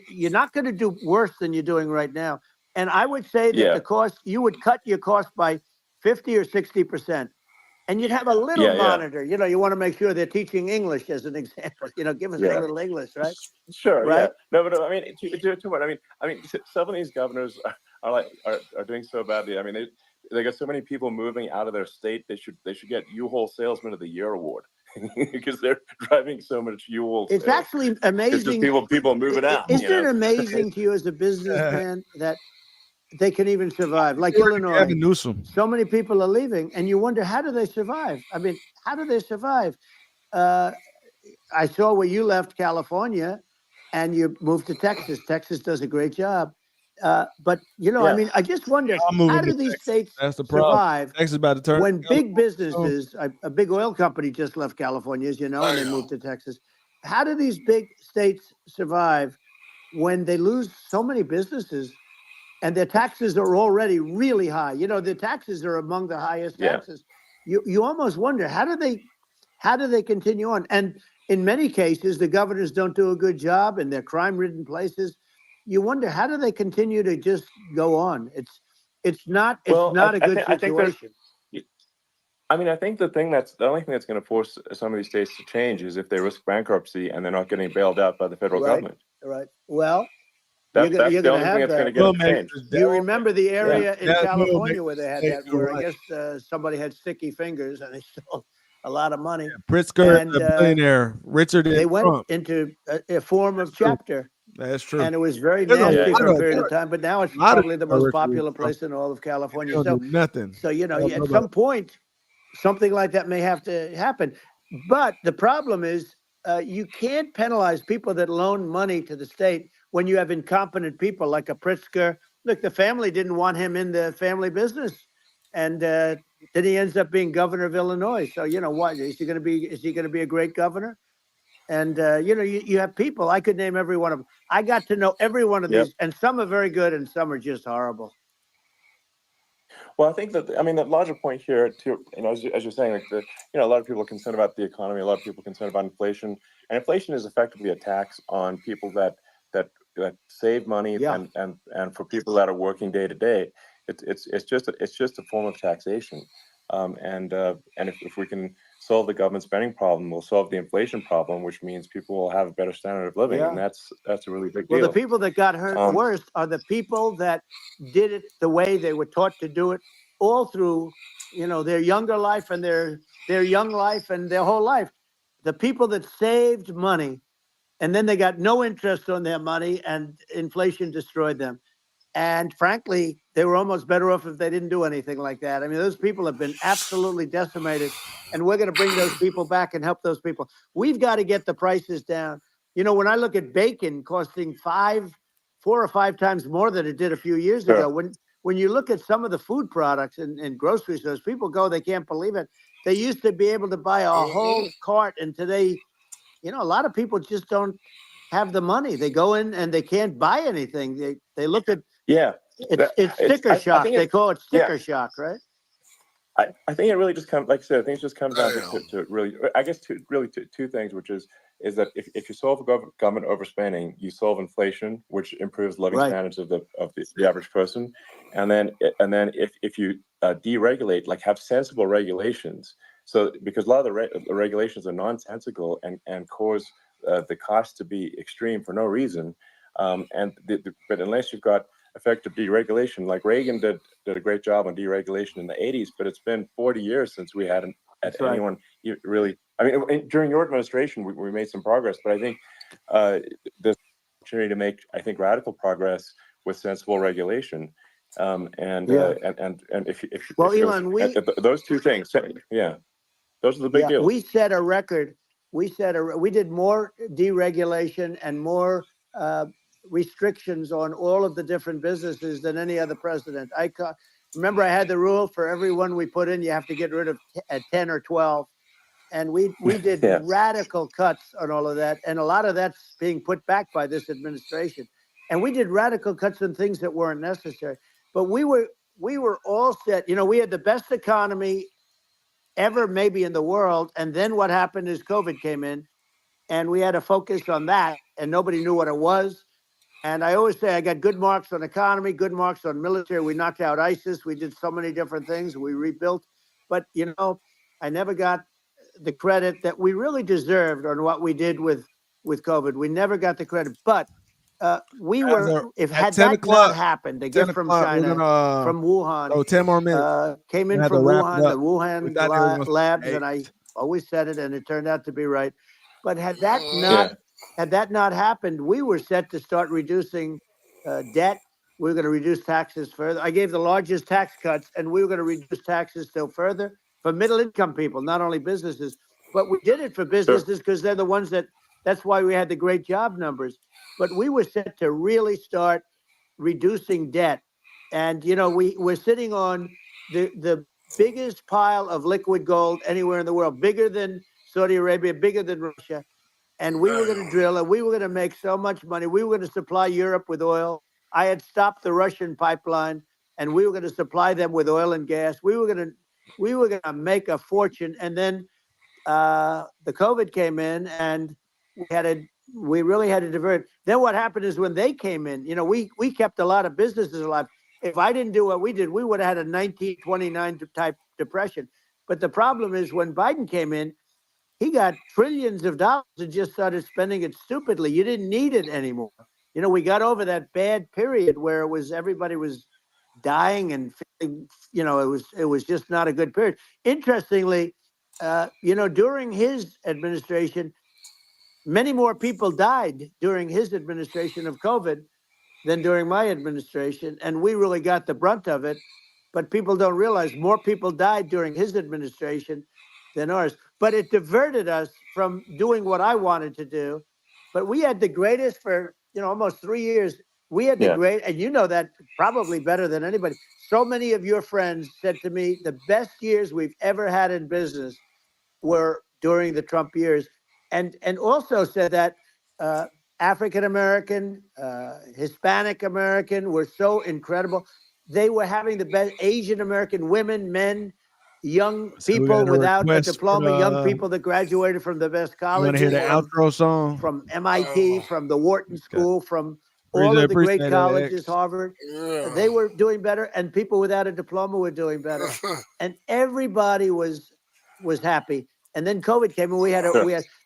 you're not going to do worse than you're doing right now. And I would say that Yeah. you would cut your cost by 50 or 60%. And you'd have a little Yeah, yeah. monitor. You want to make sure they're teaching English as an example. Give us a Yeah. little English, right? Sure. Yeah. Right? No, but I mean, to what I mean, some of these governors are doing so badly. I mean, they got so many people moving out of their state. They should get U-Haul Salesman of the Year award because they're driving so much U-Haul. It's actually amazing. It's just people moving out. Isn't it amazing to you as a businessman that they can even survive? Like Illinois, Gavin Newsom. so many people are leaving, and you wonder, how do they survive? I mean, how do they survive? I saw where you left California and you moved to Texas. Texas does a great job. But, I mean, I just wonder, I'm moving how to do these Texas. states That's the problem. survive Texas about to turn when big businesses, a big oil company just left California, as you know, and they moved to Texas. How do these big states survive when they lose so many businesses and their taxes are already really high? The taxes are among the highest taxes. You almost wonder, how do they continue on? And in many cases, the governors don't do a good job in their crime-ridden places. You wonder, how do they continue to just go on? It's not a good situation. I mean, I think the only thing that's going to force some of these states to change is if they risk bankruptcy and they're not getting bailed out by the federal government. Right. Well, That's you're the going only to thing have that's going to that. get them changed. You remember the area in That will California make where they had the that, state where right. I guess somebody had sticky fingers and they stole a lot of money. Pritzker, And, a billionaire, richer than They went Trump. into a form of chapter. That's true. And it was very There's a nasty lot for a of- period of time, but now it's a lot of probably the people are most richer than popular Trump. place in all of They California. don't do nothing. So, I don't know at some point, something like that may have to happen. But the problem is you can't penalize people that loan money to the state when you have incompetent people like a Pritzker. Look, the family didn't want him in the family business. And then he ends up being governor of Illinois. So, what, is he going to be a great governor? And, you have people, I could name every one of them. I got to know every one of these, and some are very good and some are just horrible. Well, I think that the larger point here, too, as you're saying, like a lot of people are concerned about the economy. A lot of people are concerned about inflation, and inflation is effectively a tax on people that save money, and for people that are working day to day, it's just a form of taxation. And if we can solve the government spending problem, we'll solve the inflation problem, which means people will have a better standard of living, and that's a really big deal. Well, the people that got hurt worst are the people that did it the way they were taught to do it all through, their younger life and their young life and their whole life. The people that saved money and then they got no interest on their money and inflation destroyed them. And frankly, they were almost better off if they didn't do anything like that. I mean, those people have been absolutely decimated, and we're going to bring those people back and help those people. We've got to get the prices down. You know, when I look at bacon costing 4 or 5 times more than it did a few years ago, when you look at some of the food products in grocery stores, people go, they can't believe it. They used to be able to buy a whole cart, and today, you know, a lot of people just don't have the money. They go in and they can't buy anything. They look at it's sticker shock. They call it sticker shock, right? I think it really just comes, like I said, I think it just comes down to really, I guess, two things, which is that if you solve government overspending, you solve inflation, which improves living standards of the average person, and then if you deregulate, like have sensible regulations, so because a lot of the regulations are nonsensical and cause the cost to be extreme for no reason, but unless you've got effective deregulation, like Reagan did a great job on deregulation in the 80s, but it's been 40 years since we had anyone really. I mean, during your administration, we made some progress, but I think there's an opportunity to make, I think, radical progress with sensible regulation. And if Elon, those two things, those are the big deals. We set a record. We did more deregulation and more restrictions on all of the different businesses than any other president. Remember, I had the rule for everyone we put in, you have to get rid of 10 or 12. And we did radical cuts on all of that. And a lot of that's being put back by this administration. And we did radical cuts on things that weren't necessary. But we were all set. You know, we had the best economy ever maybe in the world. And then what happened is COVID came in, and we had to focus on that, and nobody knew what it was. And I always say I got good marks on economy, good marks on military. We knocked out ISIS. We did so many different things. We rebuilt. But, you know, I never got the credit that we really deserved on what we did with COVID. We never got the credit. But we were, had that not happened, the gift from China, from Wuhan, 10 more minutes. Came in from Wuhan, the Wuhan labs, and I always said it, and it turned out to be right. But had that not happened, we were set to start reducing debt. We were going to reduce taxes further. I gave the largest tax cuts, and we were going to reduce taxes still further for middle-income people, not only businesses. But we did it for businesses because they're the ones that's why we had the great job numbers. But we were set to really start reducing debt. And, you know, we're sitting on the biggest pile of liquid gold anywhere in the world, bigger than Saudi Arabia, bigger than Russia. And we were going to drill, and we were going to make so much money. We were going to supply Europe with oil. I had stopped the Russian pipeline, and we were going to supply them with oil and gas. We were going to make a fortune. And then the COVID came in, and we really had to divert. Then what happened is when they came in, you know, we kept a lot of businesses alive. If I didn't do what we did, we would have had a 1929 type depression. But the problem is when Biden came in, he got trillions of dollars and just started spending it stupidly. You didn't need it anymore. You know, we got over that bad period where everybody was dying and feeling, you know, it was just not a good period. Interestingly, you know, during his administration, many more people died during his administration of COVID than during my administration, and we really got the brunt of it. But people don't realize more people died during his administration than ours. But it diverted us from doing what I wanted to do. But we had the greatest for, you know, almost 3 years. We had the great, and you know that probably better than anybody. So many of your friends said to me, the best years we've ever had in business were during the Trump years. And also said that African American, Hispanic American were so incredible. They were having the best. Asian American women, men, young people without a diploma, young people that graduated from the best colleges. You want to hear the outro song? From MIT, from the Wharton School, from all of the great colleges, Harvard. They were doing better, and people without a diploma were doing better. And everybody was happy. And then COVID came, and we had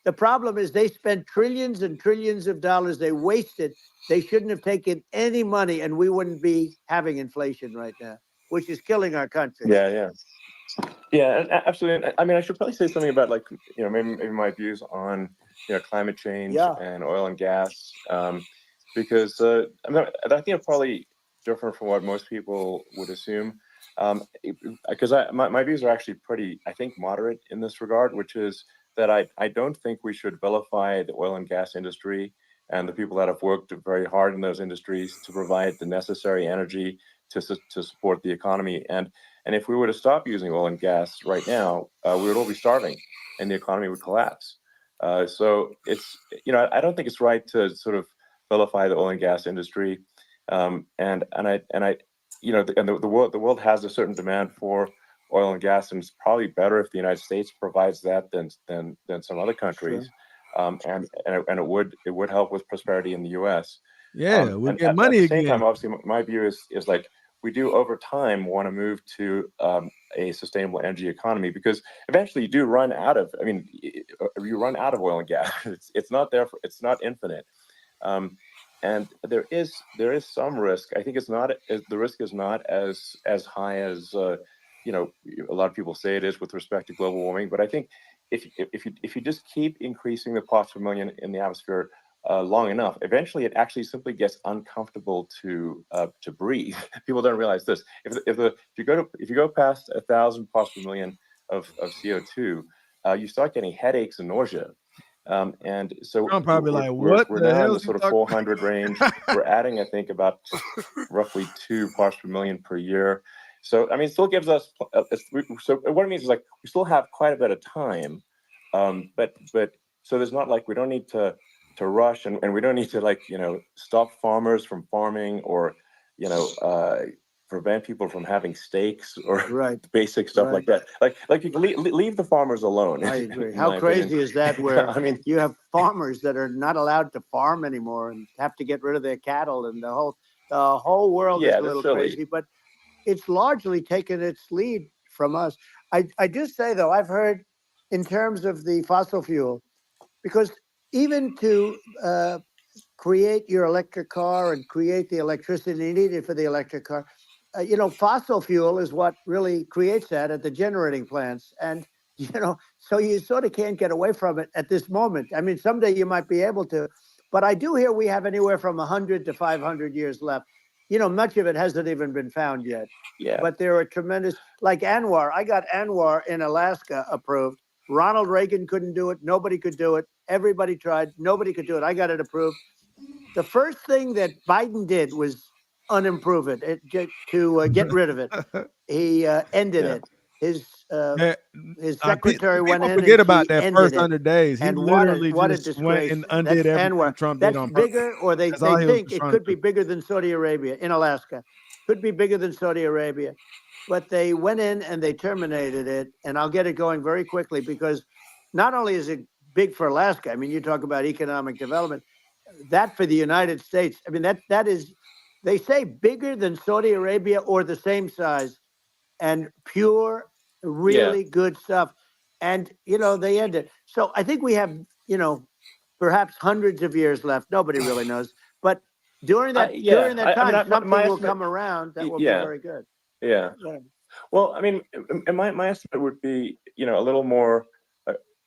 the problem is they spent trillions and trillions of dollars. They wasted. They shouldn't have taken any money, and we wouldn't be having inflation right now, which is killing our country. Yeah, absolutely. I mean, I should probably say something about, like, you know, maybe my views on, you know, climate change and oil and gas, because I think it probably different from what most people would assume, because my views are actually pretty, I think, moderate in this regard, which is that I don't think we should vilify the oil and gas industry and the people that have worked very hard in those industries to provide the necessary energy to support the economy. And if we were to stop using oil and gas right now, we would all be starving, and the economy would collapse. So it's, I don't think it's right to sort of vilify the oil and gas industry. And the world has a certain demand for oil and gas, and it's probably better if the United States provides that than some other countries. Sure. And it would help with prosperity in the U.S. Yeah, we And get at money the same again. time, obviously, my view is like we do over time want to move to a sustainable energy economy, because eventually you do run out of. I mean, you run out of oil and gas. It's not there. It's not infinite. And there is some risk. I think the risk is not as high as a lot of people say it is with respect to global warming. But I think if you just keep increasing the parts per million in the atmosphere long enough, eventually it actually simply gets uncomfortable to breathe. People don't realize this. If you go past 1,000 parts per million of CO2, you start getting headaches and nausea. And so I'm probably like, we're what the now in hell the is he sort of talking 400 range. We're adding, I think, about roughly 2 parts per million per year. So I mean, it still gives us. So what it means is like we still have quite a bit of time, but so there's not like we don't need to rush, and we don't need to stop farmers from farming, or prevent people from having steaks, or Right. basic stuff Right. like that. Like you can leave the farmers alone. I agree. in How my crazy opinion. is that? Where I mean, you have farmers that are not allowed to farm anymore and have to get rid of their cattle, and the whole world is yeah, a that's little silly. crazy. But it's largely taken its lead from us. I do say, though, I've heard in terms of the fossil fuel, because even to create your electric car and create the electricity needed for the electric car, fossil fuel is what really creates that at the generating plants. And, so you sort of can't get away from it at this moment. I mean, someday you might be able to, but I do hear we have anywhere from 100 to 500 years left. Much of it hasn't even been found yet. Yeah. But there are tremendous, like Anwar. I got Anwar in Alaska approved. Ronald Reagan couldn't do it. Nobody could do it. Everybody tried. Nobody could do it. I got it approved. The first thing that Biden did was unimprove it, to get rid of it. He ended it. His secretary went people in forget and about he that ended first it. 100 days. He And literally what a just went disgrace. and undid That's everything Anwar. Trump did That's on purpose. bigger, or they That's all he was think just it trying could to be do. bigger than Saudi Arabia in Alaska. Could be bigger than Saudi Arabia. But they went in and they terminated it. And I'll get it going very quickly, because not only is it big for Alaska, I mean, you talk about economic development, that for the United States, I mean, that is, they say bigger than Saudi Arabia or the same size, and pure, really good stuff. And, they end it. So I think we have, perhaps hundreds of years left. Nobody really knows. But during that time, something will come around that will be very good. Yeah. Well, I mean, and my estimate would be, a little more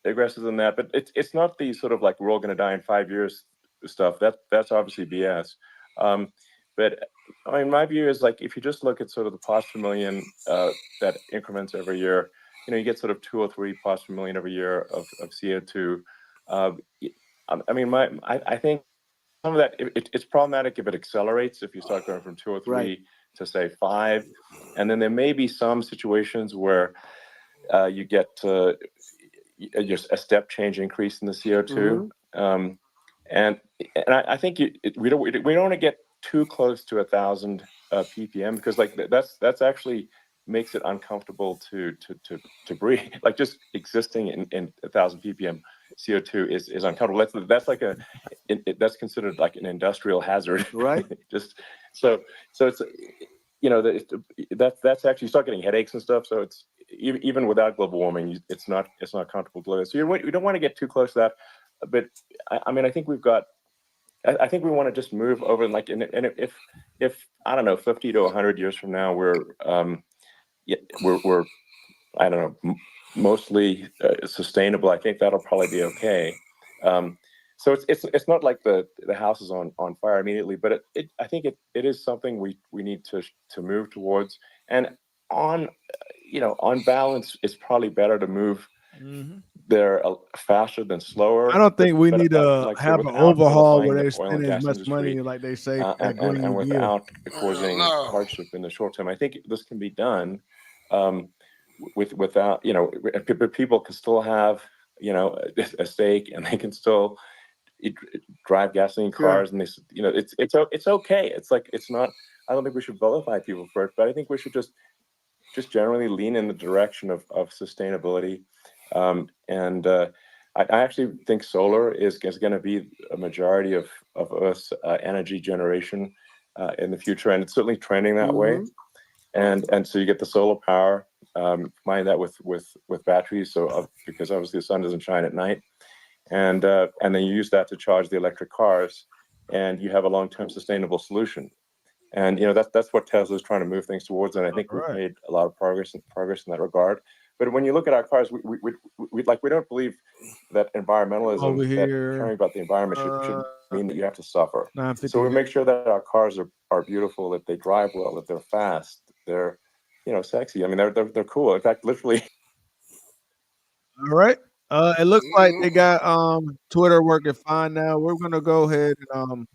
aggressive than that. But it's not the sort of like we're all going to die in 5 years stuff. That's obviously BS. But I mean, my view is like if you just look at sort of the parts per million that increments every year, you get sort of 2 or 3 parts per million every year of CO2. I mean, I think some of that it's problematic if it accelerates, if you start going from 2 or 3 to say 5, and then there may be some situations where you get just a step change increase in the CO2, and I think we don't want to get too close to 1,000 ppm, because like that's actually makes it uncomfortable to breathe. Like just existing in 1,000 ppm CO2 is uncomfortable. That's like that's considered like an industrial hazard, right? Just so it's that's actually, you start getting headaches and stuff. So it's even without global warming, it's not comfortable to live. So you don't want to get too close to that. But I mean, I think we've got. I think we want to just move over, and like, and if I don't know, 50 to 100 years from now, we're I don't know, mostly sustainable. I think that'll probably be okay. So it's not like the house is on fire immediately, but I think it is something we need to move towards. And on on balance, it's probably better to move there faster than slower. I don't think we but need to like I say, have an without overhaul where vilifying they the oil and spend as gas much industry, money like they say for that Green and New Deal. without causing no. hardship in the short term, I think this can be done without but people can still have a stake, and they can still drive gasoline cars, and it's okay. It's like, it's not. I don't think we should vilify people for it, but I think we should just generally lean in the direction of sustainability. And I actually think solar is going to be a majority of Earth's energy generation in the future, and it's certainly trending that way. And so you get the solar power, combine that with batteries, so because obviously the sun doesn't shine at night, and then you use that to charge the electric cars, and you have a long-term sustainable solution. And that's what Tesla is trying to move things towards, and I think we've made a lot of progress in that regard. But when you look at our cars, we don't believe that environmentalism, that caring about the environment should mean that you have to suffer. So we make sure that our cars are beautiful, that they drive well, that they're fast, they're sexy. I mean, they're cool. In fact, literally. All right. It looks like they got Twitter working fine now. We're gonna go ahead and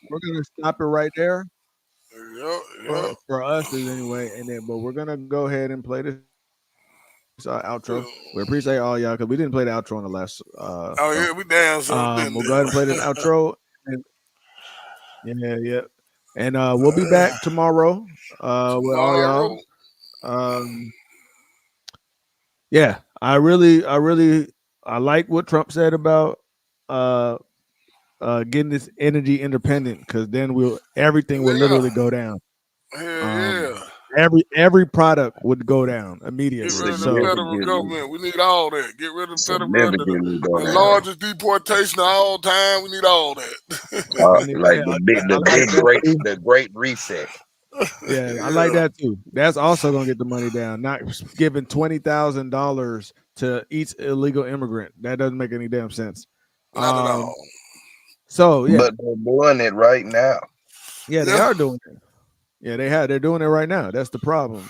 we're gonna stop it right there. For us is anyway, and then but we're gonna go ahead and play this outro. We appreciate all y'all because we didn't play the outro on the last. Yeah, we damn sure didn't. We'll go ahead and play this outro. Yeah, and we'll be back tomorrow with all y'all. Yeah, I like what Trump said about getting this energy independent, because then everything will literally go down. Every product would go down immediately. Get rid of the federal government. We need all that. Get rid of the federal government. The largest deportation of all time. We need all that. Like the great reset. Yeah, I like that too. That's also gonna get the money down. Not giving $20,000 to each illegal immigrant. That doesn't make any damn sense. Not at all. So yeah, but they're doing it right now. Yeah, they are doing it. Yeah, they're doing it right now. That's the problem.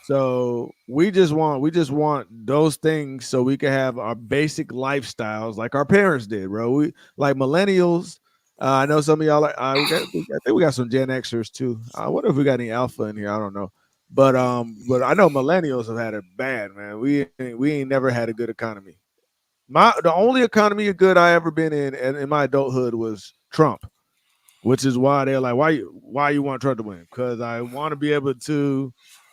So we just want those things so we can have our basic lifestyles like our parents did, bro. We like millennials. I know some of y'all like. I think we got some Gen Xers too. I wonder if we got any Alpha in here. I don't know, but I know millennials have had it bad, man. We ain't never had a good economy. The only economy good I ever been in my adulthood was Trump, which is why they're like, why you want Trump to win? Because I want to be able to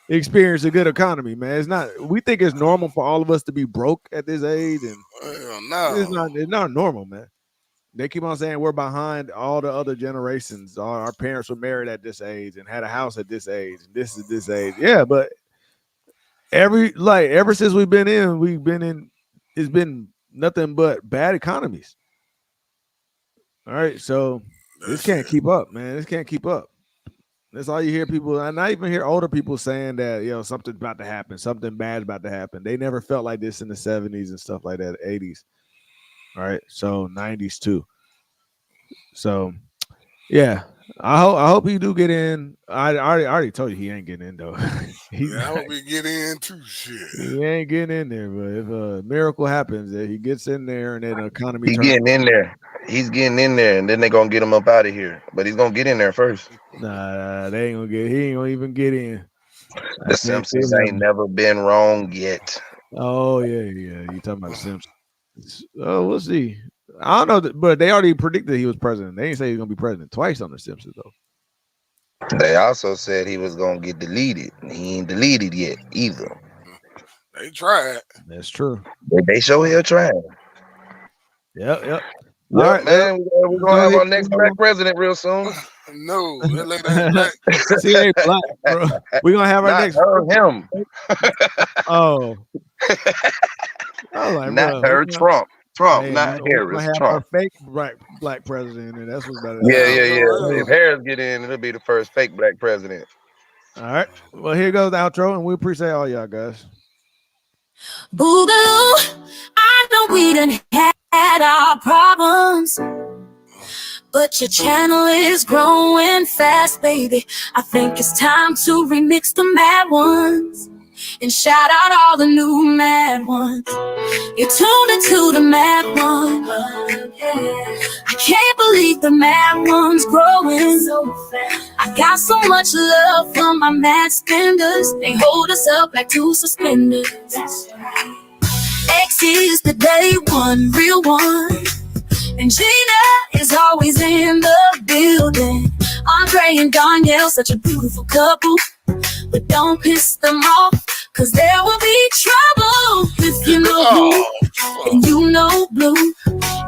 experience a good economy, man. It's not. We think it's normal for all of us to be broke at this age, and it's not normal, man. They keep on saying we're behind all the other generations. Our parents were married at this age and had a house at this age, and this is this age. Yeah, but ever since we've been in, it's been nothing but bad economies. All right, so this can't keep up, man. This can't keep up. That's all you hear people, and I even hear older people saying that something's about to happen, something bad's about to happen. They never felt like this in the 70s and stuff like that, 80s. All right, so 90s too. So yeah, I hope he do get in. I already told you he ain't getting in though. I hope he get in too. Shit, he ain't getting in there. But if a miracle happens that he gets in there and then the economy, He's getting in there. He's getting in there, and then they're gonna get him up out of here. But he's gonna get in there first. Nah, they ain't gonna get. He ain't gonna even get in. The Simpsons ain't never been wrong yet. Oh yeah. You talking about the Simpsons? Oh, we'll see. I don't know, but they already predicted he was president. They ain't say he's gonna be president twice on the Simpsons though. They also said he was gonna get deleted. He ain't deleted yet either. They tried. That's true. They show here trying. Yep. All right, man. We're gonna have our next black president real soon. No, that lady ain't black. She ain't black, bro. We're gonna have our next him. Oh. Like, not her, Trump. Trump, hey, not Harris. Have Trump. Our fake black president, and that's what's better. Yeah. If Harris get in, it'll be the first fake black president. All right. Well, here goes the outro, and we appreciate all y'all guys. Boogaloo, I know we done had our problems. ones. But your channel is growing fast, baby. I think it's time to remix the mad ones and shout out all the new mad ones. You tuned into the mad one. I can't believe the mad one's growing so fast. I got so much love for my mad spenders. They hold us up like two suspenders. X is the day one, real one. And Gina is always in the building. Andre and Danielle, such a beautiful couple. But don't piss them off, cause there will be trouble. If you know who, and you know Blue.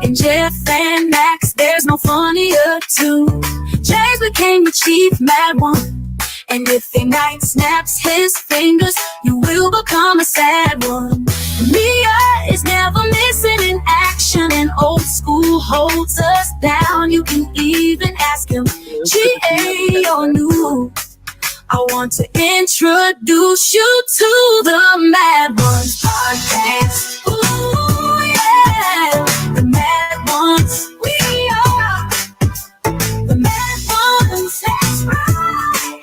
And Jeff and Max, there's no funnier two. James became the chief mad one. And if a knight snaps his fingers, you will become a sad one. Mia is never missing in action, and old school holds us down. You can even ask him, GA or new. I want to introduce you to the Mad Ones podcast. Ooh, yeah, the Mad Ones. We are the Mad Ones. That's right.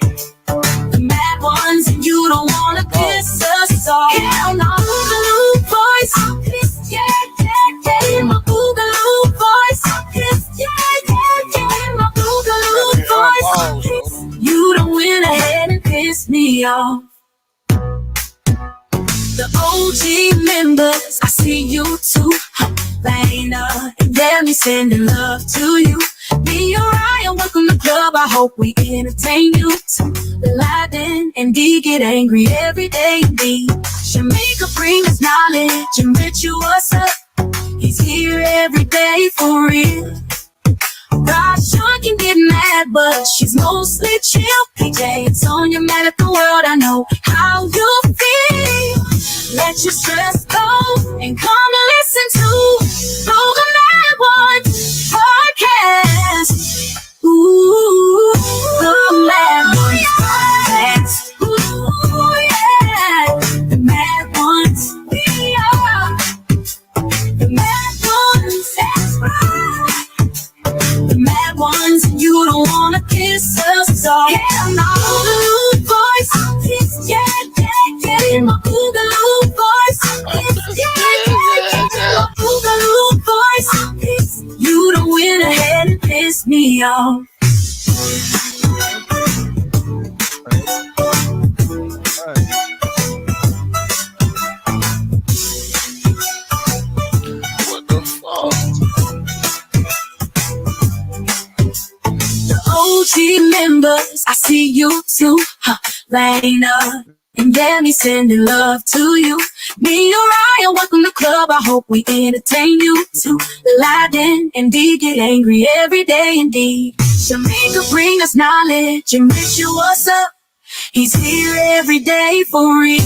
The Mad Ones, and you don't want to piss us off. Hell no. Boogaloo voice. I'm pissed, yeah, yeah, yeah. My Boogaloo voice. I'm pissed, yeah, yeah, yeah. My Boogaloo voice. I'm pissed. You don't win ahead and piss me off. The OG members, I see you too. Lana and Demi sending love to you. Me and Ryan, welcome to the club. I hope we entertain you too. Laden and D get angry every day. D Shamika bring us knowledge and Ritual us up. He's here every day for real. Rashawn can get mad, but she's mostly chill. PJ and Sonia mad at the world. I know how you feel. Let your stress go and come and listen to the Mad Ones podcast. Ooh, the Mad Ones podcast. Ooh, yeah, the Mad Ones. We are the Mad Ones. That's right. The Mad Ones, and you don't wanna kiss us off. Yeah, my Boogaloo voice. I'm pissed, yeah, yeah, yeah. My Boogaloo voice. I'm pissed, yeah, yeah, yeah. My Boogaloo voice. I'm pissed. You don't win ahead and piss me off. What the fuck? OG members, I see you too. Lana and Demi sending love to you. Me and Ryan, welcome to the club. I hope we entertain you too. Laden and D get angry every day indeed. Shamika bring us knowledge and Ritual us up. He's here every day for real.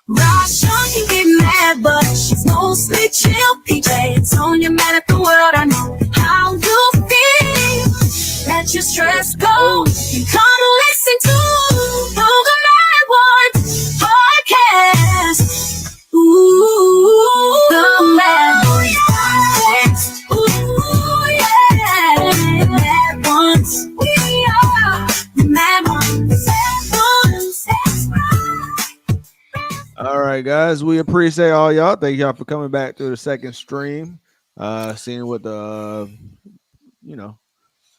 Rashawn can get mad, but she's mostly chill. PJ and Sonia mad at the world. I know how you feel. Let your stress go and come and listen to the Mad Ones podcast. Ooh, the Mad Ones podcast. Ooh, yeah, the Mad Ones. We are the Mad Ones. Mad Ones. That's right. All right, guys, we appreciate all y'all. Thank y'all for coming back to the second stream. Seeing what the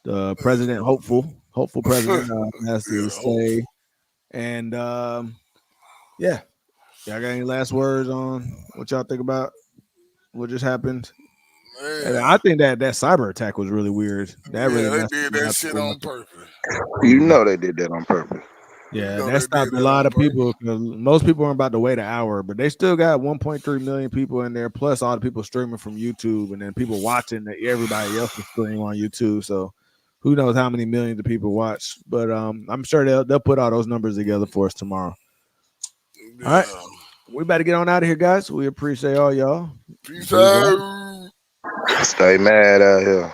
the president, hopeful president has to say. And yeah, y'all got any last words on what y'all think about what just happened? And I think that cyber attack was really weird. That really they did that shit on purpose. You know they did that on purpose. Yeah, that stopped a lot of people. Most people aren't about to wait an hour, but they still got 1.3 million people in there, plus all the people streaming from YouTube, and then people watching everybody else will stream on YouTube. So who knows how many millions of people watch? But I'm sure they'll put all those numbers together for us tomorrow. Yeah. All right, we better get on out of here, guys. We appreciate all y'all. Peace out. Stay mad out here.